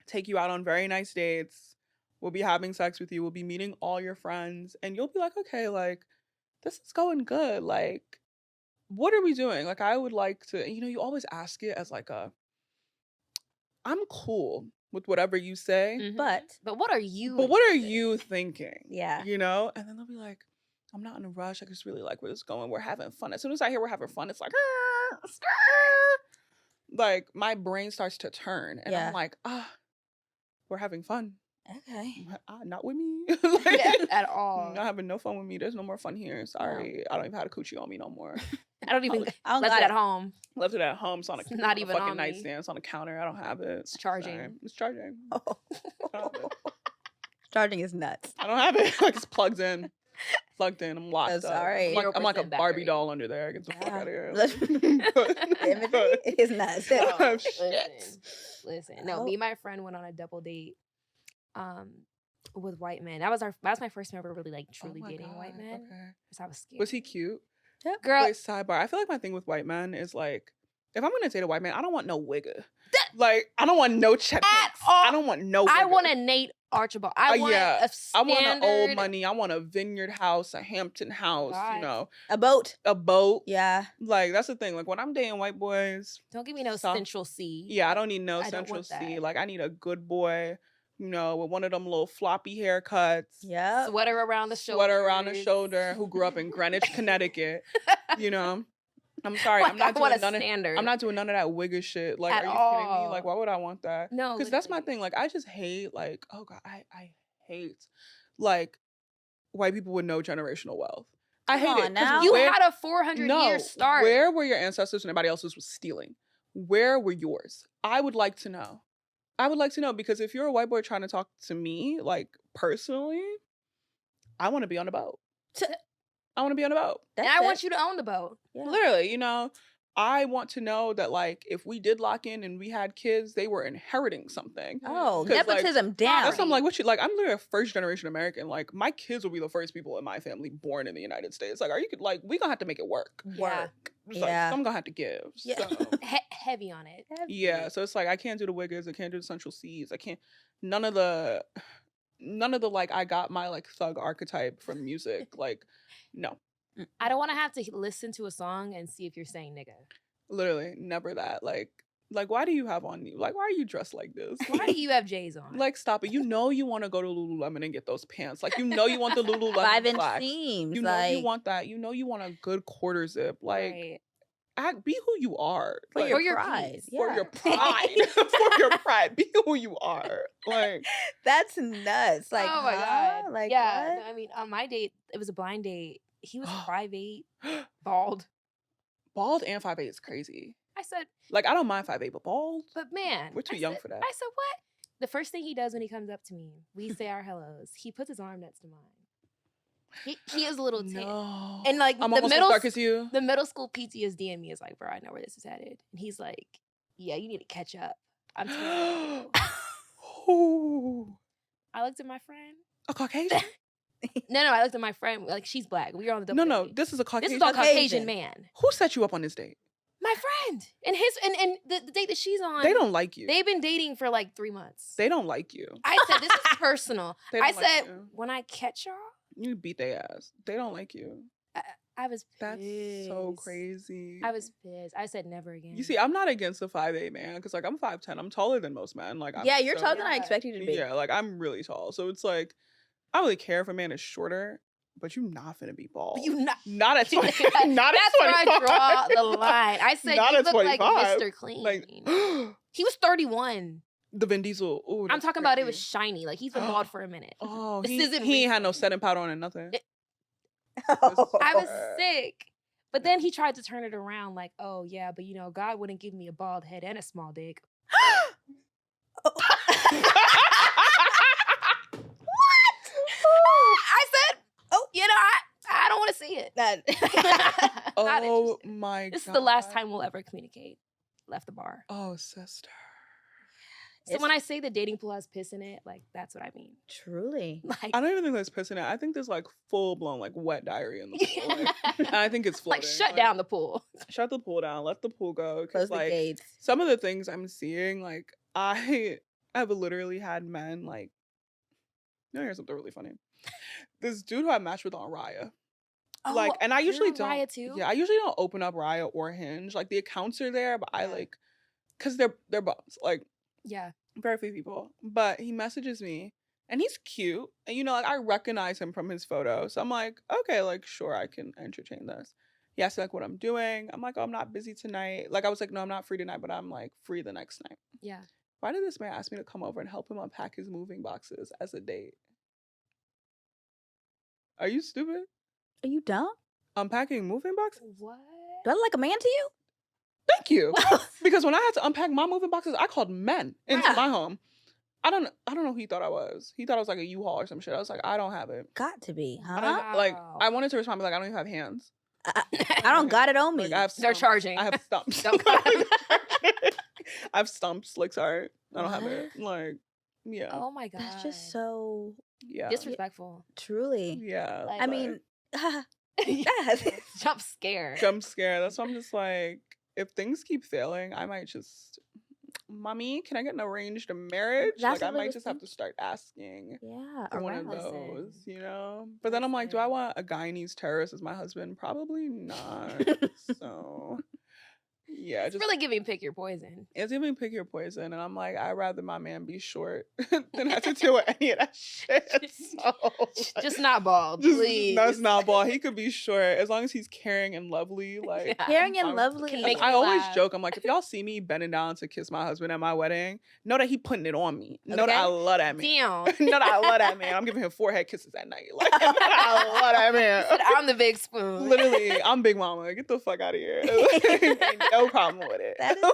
take you out on very nice dates. We'll be having sex with you. We'll be meeting all your friends, and you'll be like, okay, like, this is going good. Like, what are we doing? Like, I would like to, you know, you always ask it as like I'm cool with whatever you say. But what are you? But what are you thinking? Yeah. You know? And then they'll be like, I'm not in a rush. I just really like where it's going. We're having fun. As soon as I hear we're having fun, it's like, like, my brain starts to turn. And I'm like, we're having fun. Okay. Not with me. Like, at all. Not having no fun with me. There's no more fun here. Sorry. No. I don't even have a coochie on me no more. I don't even left it at home. Left it at home. It's on a, not even fucking on nightstand. It's on a counter. I don't have it. It's charging. Sorry. It's charging. Charging is nuts. I don't have it. Like, it's plugged in. I'm locked up. Sorry. I'm like a Barbie doll under there. Get the fuck out of here. It is nuts. Listen. No, me and my friend went on a double date with white men. That was my first time ever really like truly dating white men. Okay. Because I was scared. Was he cute? Yep. Girl. Wait, sidebar. I feel like my thing with white men is like, if I'm gonna date a white man, I don't want no wigger. Like, I don't want no check. I don't want no wigger. I want a Nate Archibald. I want a standard. I want an old money. I want a vineyard house, a Hampton house, you know. A boat. Yeah. Like, that's the thing. Like, when I'm dating white boys. Don't give me no Central C. Yeah, I don't need no Central C. Like, I need a good boy, you know, with one of them little floppy haircuts. Yeah. Sweater around the shoulder. Who grew up in Greenwich, Connecticut. You know. I'm sorry. I'm not doing none of that wigger shit. Like, are you kidding me? Like, why would I want that? No. Because that's my thing. Like, I just hate, like, oh God, I hate, like, white people with no generational wealth. I hate it. Now. You had a 400-year start. Where were your ancestors when everybody else was stealing? Where were yours? I would like to know. Because if you're a white boy trying to talk to me, like, personally, I want to be on a boat. And I want you to own the boat. Yeah. Literally, you know, I want to know that, like, if we did lock in and we had kids, they were inheriting something. Oh, 'Cause, nepotism like, down. That's I'm like, what you like? I'm literally a first generation American. Like, my kids will be the first people in my family born in the United States. Like, are you like, we gonna have to make it work. Yeah. It's like, I'm gonna have to give. Yeah. So. Heavy on it. Yeah, so it's like I can't do the Wiggers, I can't do the Central C's, I can't none of the like I got my like thug archetype from music. Like, no. I don't want to have to listen to a song and see if you're saying nigga. Literally, never that. Like why do you have on you? Like, why are you dressed like this? Why do you have J's on? Like, stop it. You know you want to go to Lululemon and get those pants. Like, you know you want the Lululemon 5-inch slacks. seams. You know you want that. You know you want a good quarter zip. Like, be who you are. For Like, your pride. For your pride. For your pride. Be who you are. Like, that's nuts. Like, oh my God. Like, yeah. what? No, I mean, on my date, it was a blind date. He was 5'8", bald. Bald and 5'8" is crazy. I said, like, I don't mind 5'8", but bald? But man, we're too young for that. I said, what? The first thing he does when he comes up to me, we say our hellos. He puts his arm next to mine. He is a little tan. No. And like I'm almost as dark as you. The middle school PTSD in me is like, bro, I know where this is headed. And he's like, yeah, you need to catch up. I'm telling you. I looked at my friend. A Caucasian? No, I looked at my friend. Like, she's black. We were on the double. No, this is a Caucasian. This is a Caucasian man. Who set you up on this date? My friend. And the date that she's on. They don't like you. They've been dating for like 3 months. They don't like you. I said, this is personal. I said, when I catch y'all. You beat their ass. They don't like you. I was pissed. That's so crazy. I was pissed. I said never again. You see, I'm not against the 5'8" man, because like I'm 5'10". I'm taller than most men. Like, yeah, you're taller than I expect you to be. Yeah, like I'm really tall. So it's like I don't really care if a man is shorter, but you're not finna be bald. But you not at 20. Not That's at 25. where I draw the line. I said not you at look 25. like Mr. Clean. Like, he was 31. The Vin Diesel. Ooh, I'm talking about it was shiny. Like, he's been bald for a minute. Oh, he ain't had no setting powder on and nothing. I was sick. But then he tried to turn it around like, oh, yeah, but, you know, God wouldn't give me a bald head and a small dick. What? I said, oh, you know, I don't want to see it. Oh, my God. This is the last time we'll ever communicate. Left the bar. Oh, sister. So when I say the dating pool has piss in it, like, that's what I mean. Truly. Like, I don't even think there's piss in it. I think there's like full blown like wet diarrhea in the pool. Like, and I think it's floating. Like, shut down the pool. Shut the pool down. Let the pool go. Close like, the gates. Some of the things I'm seeing, like I have literally had men like. You know, here's something really funny. This dude who I matched with on Raya. Oh, like, and I usually don't. Raya too? Yeah, I usually don't open up Raya or Hinge. Like the accounts are there, but I like, cause they're bums. Like, yeah. Very few people. But he messages me and he's cute. And you know, like I recognize him from his photo. So I'm like, okay, like sure, I can entertain this. He asked me like what I'm doing. I'm like, oh, I'm not busy tonight. Like I was like, no, I'm not free tonight, but I'm like free the next night. Yeah. Why did this man ask me to come over and help him unpack his moving boxes as a date? Are you stupid? Are you dumb? Unpacking moving boxes? What? Do I look like a man to you? Thank you. Because when I had to unpack my moving boxes, I called men into my home. I don't know who he thought I was. He thought I was like a U-Haul or some shit. I was like, I don't have it. Got to be, huh? I wanted to respond, but like, I don't even have hands. I don't got it on me. Like, I have They're charging. I have stumps. I have stumps. Like, sorry, I don't have it. Like, yeah. Oh my God. That's just so disrespectful. Truly. Yeah. Like, I mean, jump scare. Jump scare. That's why I'm just like, if things keep failing, I might just, mommy, can I get an arranged marriage? Like, I might just have to start asking. Yeah, for one of those, you know? But then I'm like, do I want a Guyanese terrorist as my husband? Probably not. So, yeah. It's really giving pick your poison. It's giving pick your poison. And I'm like, I'd rather my man be short than have to deal with any of that shit. So, just not bald, please. That's not bald. He could be short as long as he's caring and lovely. Like caring and lovely. I always joke. I'm like, if y'all see me bending down to kiss my husband at my wedding, know that he putting it on me. Know that I love that man. Damn. Know that I love that man. I'm giving him forehead kisses at night. Like, I love that man. I'm the big spoon. Literally, I'm Big Mama. Get the fuck out of here. Ain't no problem with it. That is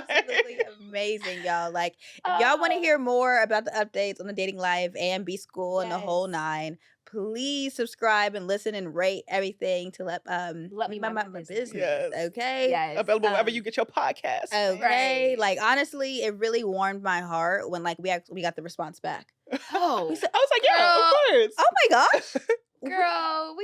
absolutely amazing, y'all. Like, if y'all want to hear more about the updates on the dating life and B School and the whole 9, please subscribe and listen and rate everything to let me mind my business. Yes. Okay. Yes. Available wherever you get your podcast. Okay. Right. Like honestly, it really warmed my heart when like we got the response back. Oh, I was like, yeah, of course. Oh my gosh, girl,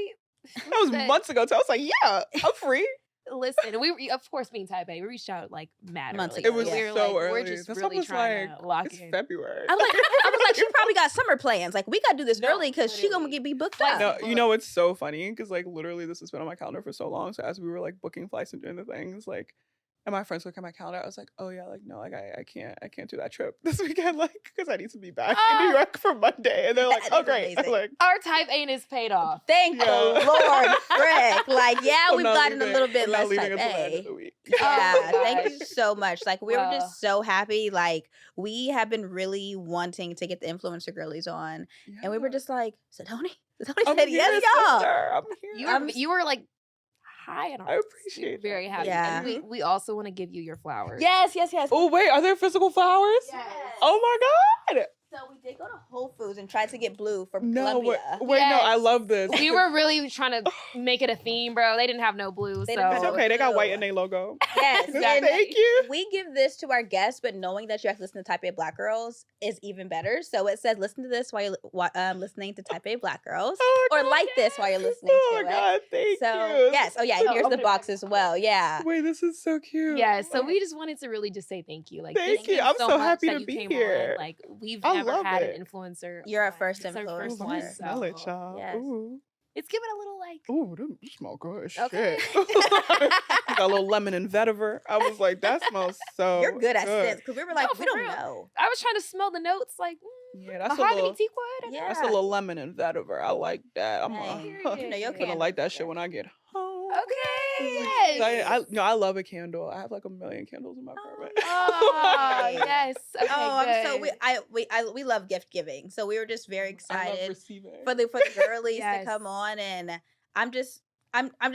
that was months ago. So I was like, yeah, I'm free. Listen, we of course being Taipei, we reached out like months ago. It was we were so like, early. We're just really trying to lock it's in. February. I was like, she probably got summer plans. Like we gotta do this early because she gonna be booked up. No, you know it's so funny because like literally this has been on my calendar for so long. So as we were like booking flights and doing the things, like, and my friends look at my calendar, I was like, oh yeah, like no, like I can't do that trip this weekend, like because I need to be back in New York for Monday. And they're like, oh great, like our Type A is paid off. Thank the Lord, frick. Like we've gotten a little bit less Type A. Yeah, thank you so much. Like we were just so happy. Like we have been really wanting to get the influencer girlies on, and we were just like, Cedoni said yes, y'all. I'm here. You were like high and I appreciate it. Very happy. Yeah. And we also want to give you your flowers. Yes. Oh wait, are there physical flowers? Yes. Oh my god. So we did go to Whole Foods and tried to get blue from No, Colombia. wait, no, I love this. We were really trying to make it a theme, bro. They didn't have no blue, It's okay. They got white in their logo. Yes, thank you. We give this to our guests, but knowing that you have to listen to Type A Black Girls is even better. So it says, listen to this while you're listening to Type A Black Girls, or like this while you're listening to it. Oh my god, thank you. So yes, oh yeah, and here's the box as well. Yeah. Wait, this is so cute. Yeah, so we just wanted to really just say thank you. Like, thank you. I'm so happy to be here. On. Like, we've never had an influencer. You're our first influencer. influencer. Our first one. So. Smell it, y'all. Yes. Ooh. It's giving a little like. Ooh, them smell good. Okay. Shit. Got a little lemon and vetiver. I was like, that smells so. You're good at scents because we were like, No, we don't real. know. I was trying to smell the notes, like. Yeah, that's mahogany a little. teakwood. Yeah. That's a little lemon and vetiver. I like that. I'm you're gonna like that shit when I get home. Okay. Yes. I love a candle. I have like a million candles in my apartment. Oh yes. Okay, we love gift giving, so we were just very excited for the girlies Yes. to come on, and I'm just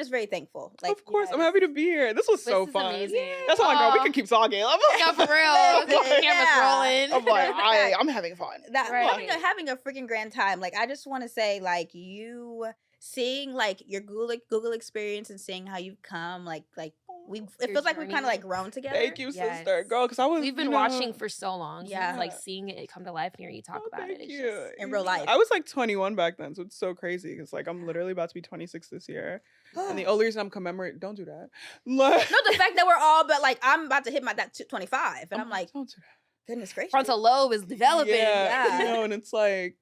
very thankful. Like, of course, I'm happy to be here. This was so fun. Amazing. That's why, girl, we can keep talking. I'm No, for real. The camera's rolling. I'm like, I'm having fun. Having a freaking grand time. Like, I just want to say, like, you seeing like your Google experience and seeing how you've come, like it feels like we've kind of like grown together. Thank you, sister, girl, because we've been watching for so long. Yeah, so like seeing it come to life and hearing you talk about it. It's just in real life. I was like 21 back then, so it's so crazy because like I'm literally about to be 26 this year, and the only reason I'm commemorating, don't do that. No, the fact that we're all, but like I'm about to hit that 25, and I'm like, don't do that. Goodness gracious, frontal lobe is developing. Yeah, you know, and it's like.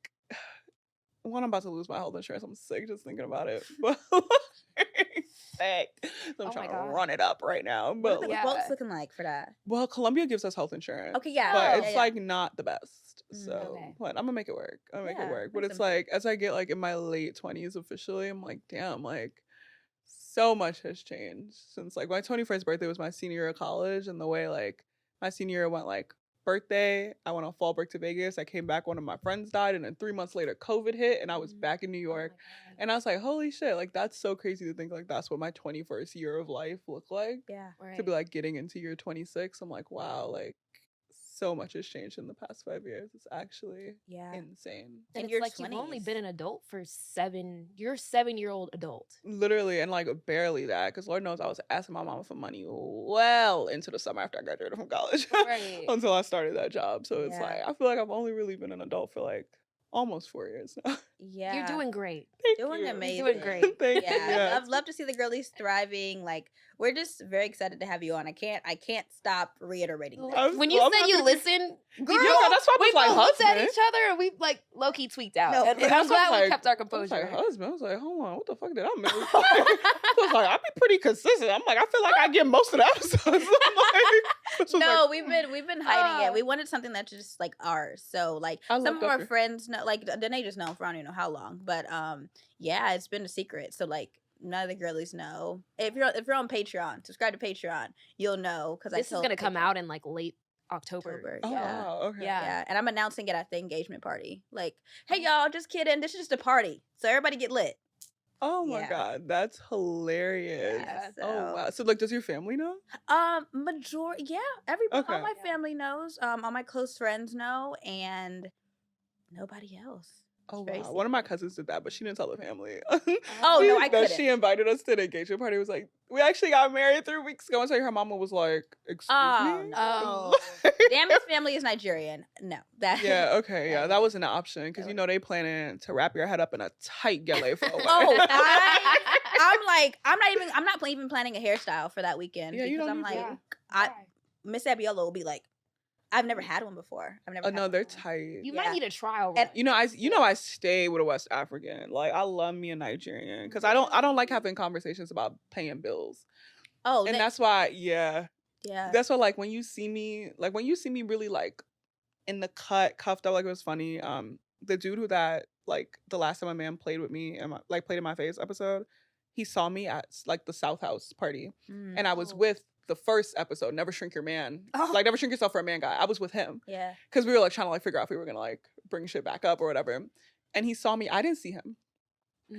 One, I'm about to lose my health insurance. I'm sick just thinking about it. But sick. So I'm trying to run it up right now. But what's it looking like for that? Well, Colombia gives us health insurance. Okay, yeah. But it's like not the best. So but I'm gonna make it work. I'm gonna make it work. But it's like as I get like in my late 20s officially, I'm like, damn, like so much has changed since like my 21st birthday was my senior year of college, and the way like my senior year went like birthday, I went on fall break to Vegas. I came back, one of my friends died, and then 3 months later COVID hit and I was back in New York. And I was like, holy shit, like that's so crazy to think like that's what my 21st year of life looked like. Yeah. To be like getting into year 26, I'm like, wow, like so much has changed in the past 5 years. It's actually insane. And it's like 20s. You've only been an adult for 7. You're a 7-year-old adult. Literally, and like barely that, because Lord knows I was asking my mama for money well into the summer after I graduated from college, until I started that job. So it's like I feel like I've only really been an adult for like almost 4 years now. Yeah, you're doing great. Doing amazing. You're doing great. Thank you. I'd love to see the girlies thriving. Like we're just very excited to have you on. I can't stop reiterating that. When you said you listen, girl, that's why we my both looked husband at each other and we like low key tweaked out. No, and I'm glad we kept our composure. I was like, husband. I was like, hold on, what the fuck did I miss? I was like, I be pretty consistent. I'm like, I feel like I get most of the episodes. No, we've been hiding it. We wanted something that's just like ours. So like some of our friends know, like Danae just know for I don't even know how long, but yeah, it's been a secret. So like none of the girlies know. If you're on Patreon, subscribe to Patreon, you'll know because this is gonna come out in like late October. Oh, wow, okay. Yeah, and I'm announcing it at the engagement party. Like, hey y'all, just kidding. This is just a party, so everybody get lit. Oh my god, that's hilarious. Yeah, oh wow. So like, does your family know? Majority, everybody, all my family knows. All my close friends know, and nobody else. Oh, wow. One of my cousins did that, but she didn't tell the family. Oh, no, I couldn't. She invited us to the engagement party. I couldn't. She invited us to the engagement party. It was like, we actually got married 3 weeks ago. And so her mama was like, excuse me? No. Dammy's family is Nigerian. No. Yeah, okay, yeah. That was an option because, you know, they planning to wrap your head up in a tight gele for a wedding. Oh, I'm like, I'm not even planning a hairstyle for that weekend. Yeah, because I'm like, Miss Abiola will be like, I've never had one before. I've never. Oh no, they're tight. You might need a trial run. And I stay with a West African. Like I love me a Nigerian because I don't like having conversations about paying bills. Oh, and that's why, yeah. That's why, like when you see me really like in the cuffed up, like it was funny. The dude who that like the last time a man played with me and played in my face episode, he saw me at like the South House party, and I was with the first episode, Never Shrink Your Man. Like Never Shrink Yourself for a Man guy. I was with him. Yeah. Because we were like trying to like figure out if we were gonna like bring shit back up or whatever. And he saw me. I didn't see him.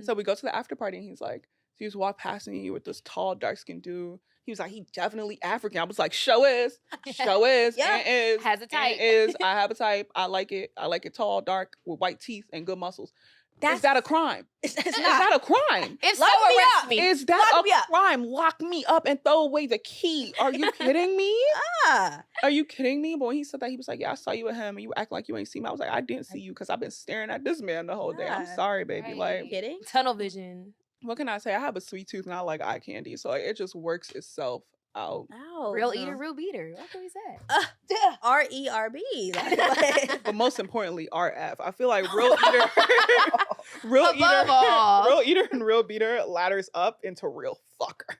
So we go to the after party and he's like, so he just walked past me with this tall, dark-skinned dude. He was like, he definitely African. I was like, show is. Yeah. And is. Has a type. Is. I have a type. I like it. I like it tall, dark, with white teeth and good muscles. Is that a crime? It's not. Is that a crime? If so, arrest me. Is that a crime? Lock me up and throw away the key. Are you kidding me? Are you kidding me? But when he said that, he was like, yeah, I saw you with him and you acting like you ain't see me. I was like, I didn't see you because I've been staring at this man the whole day. I'm sorry, baby. Right. Like, kidding? Tunnel vision. What can I say? I have a sweet tooth and I like eye candy. So like, it just works itself out. Real eater, real beater. What can we say? RERB. But most importantly, RF. I feel like real eater and real beater ladders up into real fucker.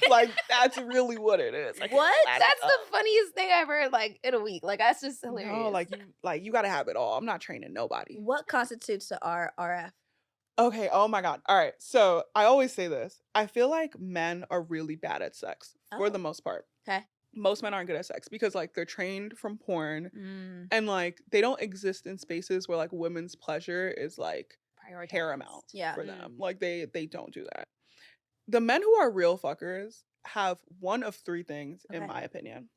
Like that's really what it is. Like, what? That's the funniest thing I've heard like in a week. Like that's just hilarious. No, like you gotta have it all. I'm not training nobody. What constitutes the RF? Okay, oh my God. All right, so I always say this. I feel like men are really bad at sex for the most part. Okay. Most men aren't good at sex because like they're trained from porn and like they don't exist in spaces where like women's pleasure is like paramount for them. Like they don't do that. The men who are real fuckers have one of three things, in my opinion.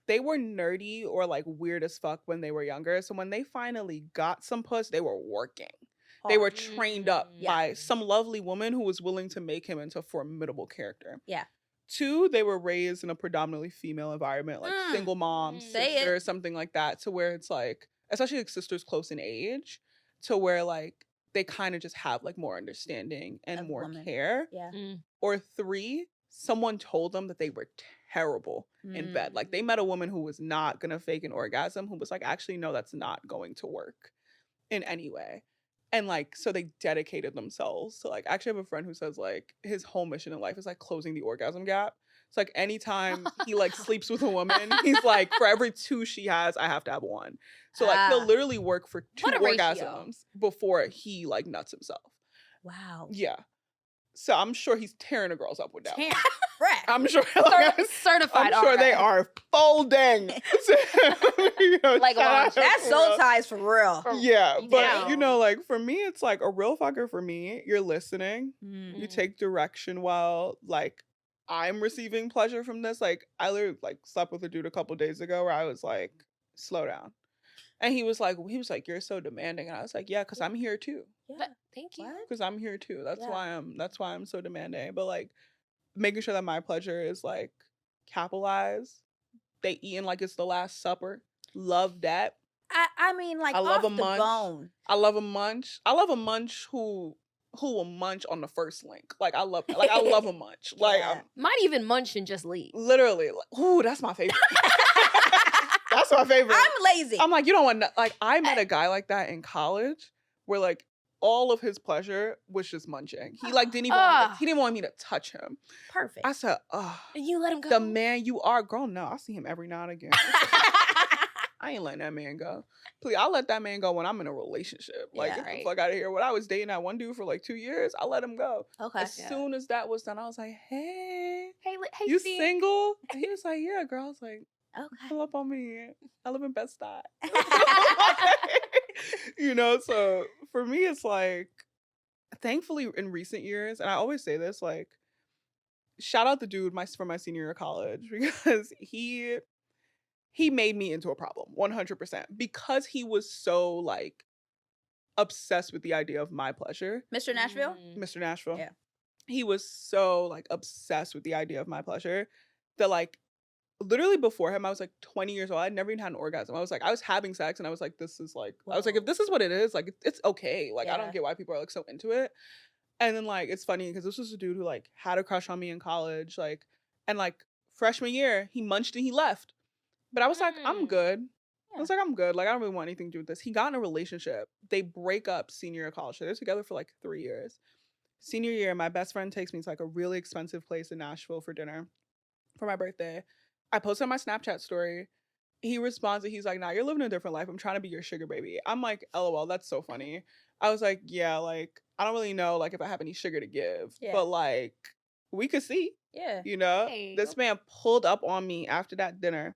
They were nerdy or like weird as fuck when they were younger. So when they finally got some puss, they were working. They were trained up by some lovely woman who was willing to make him into a formidable character. Yeah. 2, they were raised in a predominantly female environment, like single moms, sisters, something like that, to where it's like, especially like sisters close in age, to where like they kind of just have like more understanding and more care. Yeah. Or 3, someone told them that they were terrible in bed. Like they met a woman who was not gonna fake an orgasm, who was like, actually, no, that's not going to work in any way. And like, so they dedicated themselves to like, actually have a friend who says like his whole mission in life is like closing the orgasm gap. It's like anytime he like sleeps with a woman, he's like, for every 2 she has, I have to have 1. So like he'll literally work for 2 orgasms before he like nuts himself. Wow. Yeah. So I'm sure he's tearing the girls up with that. I'm sure. Certified. I'm sure they are folding. Like that's soul ties for real. Yeah, but you know, like for me, it's like a real fucker. For me, you're listening. You take direction while like I'm receiving pleasure from this. Like I literally like slept with a dude a couple days ago where I was like, slow down. And he was like, you're so demanding. And I was like, yeah, because I'm here too. Yeah. Thank you. Because I'm here too. That's why I'm so demanding. But like making sure that my pleasure is like capitalized. They eating like it's the Last Supper. Love that. I mean, like I love off the bone. I love a munch. I love a munch who will munch on the first link. Like I love a munch. Like might even munch and just leave. Literally. Like, ooh, that's my favorite. That's my favorite. I'm lazy. I'm like, you don't want to, like, I met a guy like that in college where like all of his pleasure was just munching. He like didn't even want me to touch him. Perfect. I said, and you let him go. The man you are, girl. No, I see him every now and again. I ain't letting that man go. Please, I'll let that man go when I'm in a relationship. Like, get the fuck out of here. When I was dating that one dude for like 2 years, I let him go. Okay. As soon as that was done, I was like, hey, you single? And he was like, yeah, girl. I was like, okay. Pull up on me. I live in Bed-Stuy. You know, so for me, it's like, thankfully in recent years, and I always say this, like, shout out the dude from my senior year of college because he made me into a problem 100% because he was so like obsessed with the idea of my pleasure. Mr. Nashville? Mr. Nashville. Yeah. He was so like obsessed with the idea of my pleasure that like literally before him, I was like 20 years old. I'd never even had an orgasm. I was like, I was having sex and I was like, this is like, I was like, if this is what it is, like, it's okay. Like, I don't get why people are like so into it. And then like, it's funny because this was a dude who like had a crush on me in college. Like, and like freshman year, he munched and he left. But I was like, I'm good. I was like, I'm good. Like, I don't really want anything to do with this. He got in a relationship. They break up senior year of college. So they're together for like 3 years. Senior year, my best friend takes me to like a really expensive place in Nashville for dinner for my birthday. I posted on my Snapchat story. He responds and he's like, nah, you're living a different life. I'm trying to be your sugar baby. I'm like, LOL, that's so funny. I was like, yeah, like, I don't really know like if I have any sugar to give. Yeah. But like, we could see. Yeah. You know? Hey. This man pulled up on me after that dinner,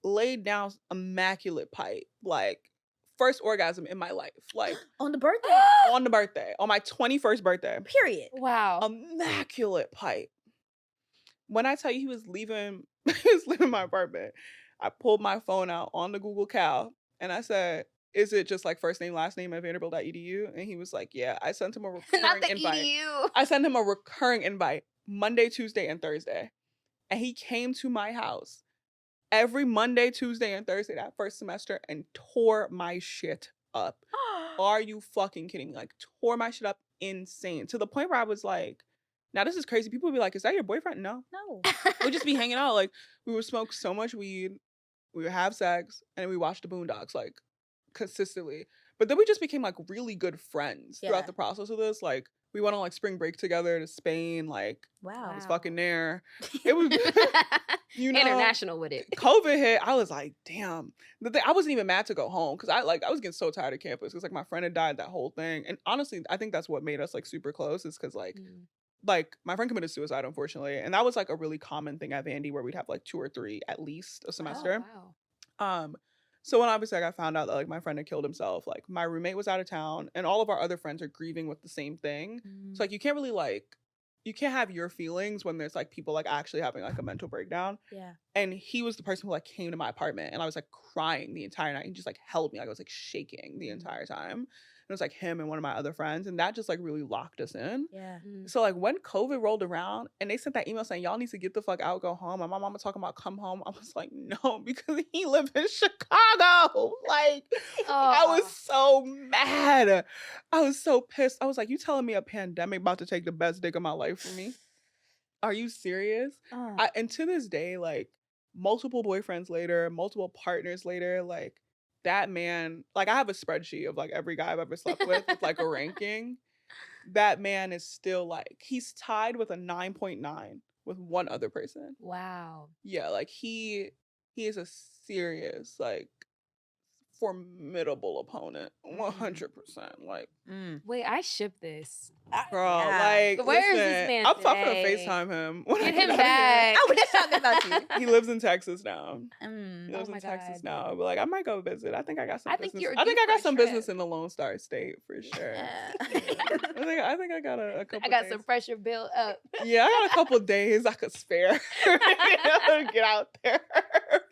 laid down immaculate pipe. Like, first orgasm in my life. Like on the birthday? On the birthday. On my 21st birthday. Period. Wow. Immaculate pipe. When I tell you he was leaving my apartment, I pulled my phone out on the Google Cal and I said, is it just like first name, last name at Vanderbilt.edu? And he was like, yeah. I sent him a recurring invite. EDU. I sent him a recurring invite Monday, Tuesday, and Thursday. And he came to my house every Monday, Tuesday, and Thursday that first semester and tore my shit up. Are you fucking kidding me? Like, tore my shit up insane. To the point where I was like, now this is crazy. People would be like, is that your boyfriend? No. We'd just be hanging out. Like, we would smoke so much weed, we would have sex, and we watched the Boondocks, like, consistently. But then we just became, like, really good friends throughout the process of this. Like, we went on, like, spring break together to Spain. Like, I was fucking there. It was, you know. International with it. COVID hit. I was like, damn. I wasn't even mad to go home because I was getting so tired of campus because, like, my friend had died, that whole thing. And honestly, I think that's what made us, like, super close is because, like, like, my friend committed suicide, unfortunately. And that was, like, a really common thing at Vandy where we'd have, like, 2 or 3 at least a semester. Oh, wow. So when obviously I found out that, like, my friend had killed himself, like, my roommate was out of town and all of our other friends are grieving with the same thing. So, like, you can't really, like, you can't have your feelings when there's, like, people, like, actually having, like, a mental breakdown. Yeah. And he was the person who, like, came to my apartment and I was, like, crying the entire night. He just, like, held me. Like, I was, like, shaking the entire time. It was like him and one of my other friends, and that just like really locked us in. Yeah. So like when COVID rolled around and they sent that email saying y'all need to get the fuck out, go home, and my mama talking about come home, I was like, no, because he lived in Chicago. Like, I was so mad. I was so pissed. I was like, you telling me a pandemic about to take the best dick of my life from me? Are you serious? And to this day, like multiple boyfriends later, multiple partners later, like that man, like I have a spreadsheet of like every guy I've ever slept with like a ranking. That man is still like, he's tied with a 9.9 with one other person. Wow. Yeah, like he is a serious, like formidable opponent. 100%. Like wait, I ship this. Girl, like where is this man? I'm fucking gonna FaceTime him. Get him back. I was just talking about you. He lives in Texas now. He lives in Texas now. But like I might go visit. I think I got some business. I think I got some business in the Lone Star State for sure. I think I got a couple I got days. some pressure built up. Yeah, I got a couple days I could spare. Get out there.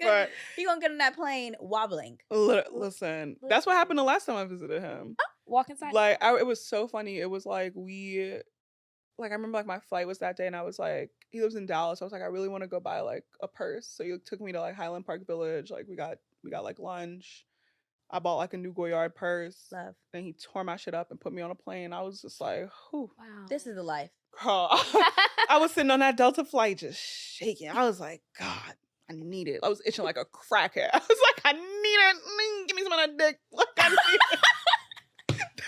But you gonna get on that plane wobbling. Listen, that's what happened the last time I visited him. Walk inside. Like it was so funny. It was like I remember like my flight was that day and I was like, he lives in Dallas. I was like, I really want to go buy like a purse. So he took me to like Highland Park Village. Like we got like lunch. I bought like a new Goyard purse. Love. Then he tore my shit up and put me on a plane. I was just like, whew. Wow. This is the life. Girl, I was sitting on that Delta flight just shaking. I was like, God, I need it. I was itching like a crackhead. I was like, I need it. Give me some of that dick. Like, I need it.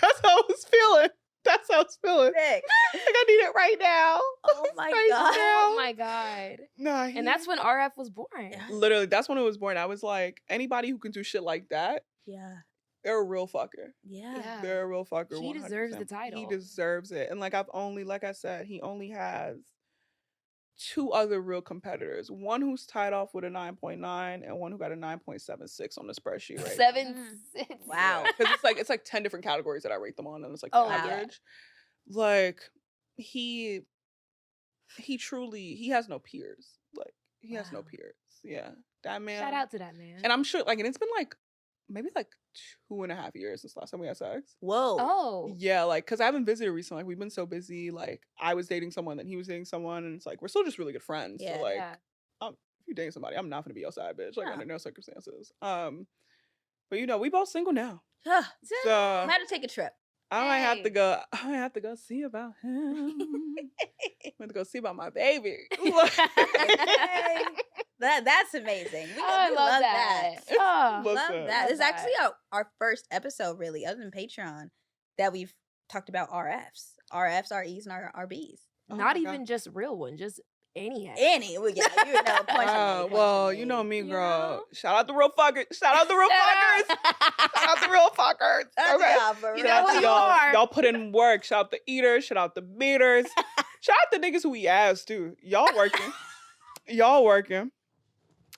That's how I was feeling. That's how I was feeling. Like I need it right now. Oh my God. Oh my God. Nah, and that's when RF was born. Literally, that's when it was born. I was like, anybody who can do shit like that, they're a real fucker. Yeah. They're a real fucker. He deserves the title. He deserves it. And like like I said, he only has 2 other real competitors. One who's tied off with a 9.9 and one who got a 9.76 on the spreadsheet, right? 7.6. Wow. Because it's like 10 different categories that I rate them on, and it's like the average. Like he truly has no peers. Like he has no peers. Yeah. That man. Shout out to that man. And I'm sure like, and it's been like maybe like 2.5 years since last time we had sex. Whoa. Oh. Yeah, like, because I haven't visited recently. Like, we've been so busy. Like, I was dating someone, then he was dating someone, and it's like, we're still just really good friends. Yeah. So, like, if you're dating somebody, I'm not going to be your side bitch, like, under no circumstances. But, you know, we both single now. So, I had to take a trip. I might have to go see about him. I'm going to go see about my baby. That's amazing. I love that. Oh, love that. This is actually our first episode, really, other than Patreon, that we've talked about RFs. RFs, REs, and RBs. Not even just real one, just any. Well, yeah, you know, well, you know me, girl. Shout out the real fuckers. Shout out the real fuckers. Shout out the real fuckers. Okay. You Shout out to y'all. Y'all put in work. Shout out the eaters. Shout out the beaters. Shout out the niggas who we ass too. Y'all working. Y'all working.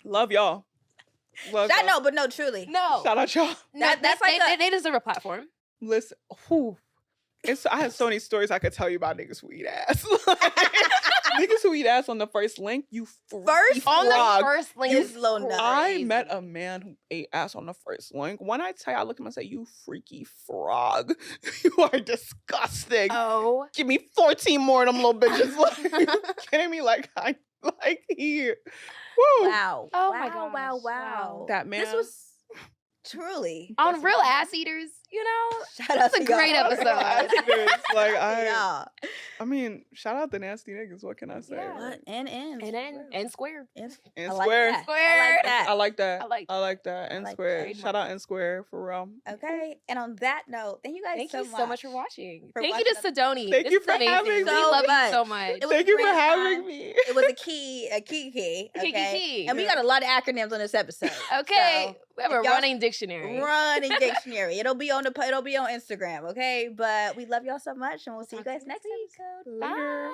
Love y'all. No, but no, truly. No. Shout out y'all. That's like they deserve a platform. Listen, I have so many stories I could tell you about niggas who eat ass. Niggas who eat ass on the first link, you first on the first link is low nuts. I met a man who ate ass on the first link. When I tell you, I looked at him and said, "You freaky frog, you are disgusting." Oh, give me 14 more of them little bitches. Like, you kidding me? Like here. Woo. Wow. Oh wow, my gosh. Wow. That man. This was truly on real ass eaters. You know, shout out that's a great episode. Like I mean, shout out the nasty niggas. What can I say? Yeah. Like, and square. And square. I like that. I like that. And square. Shout out and square for real. Okay. And on that note, thank you guys so much for watching. Thank you to Cedoni. Thank you for having me. We love you so much. Thank you for having me. It was a key. Okay. Key. And we got a lot of acronyms on this episode. Okay. So we have a running dictionary. It'll be on Instagram, okay? But we love y'all so much, and we'll see you guys next episode. Bye.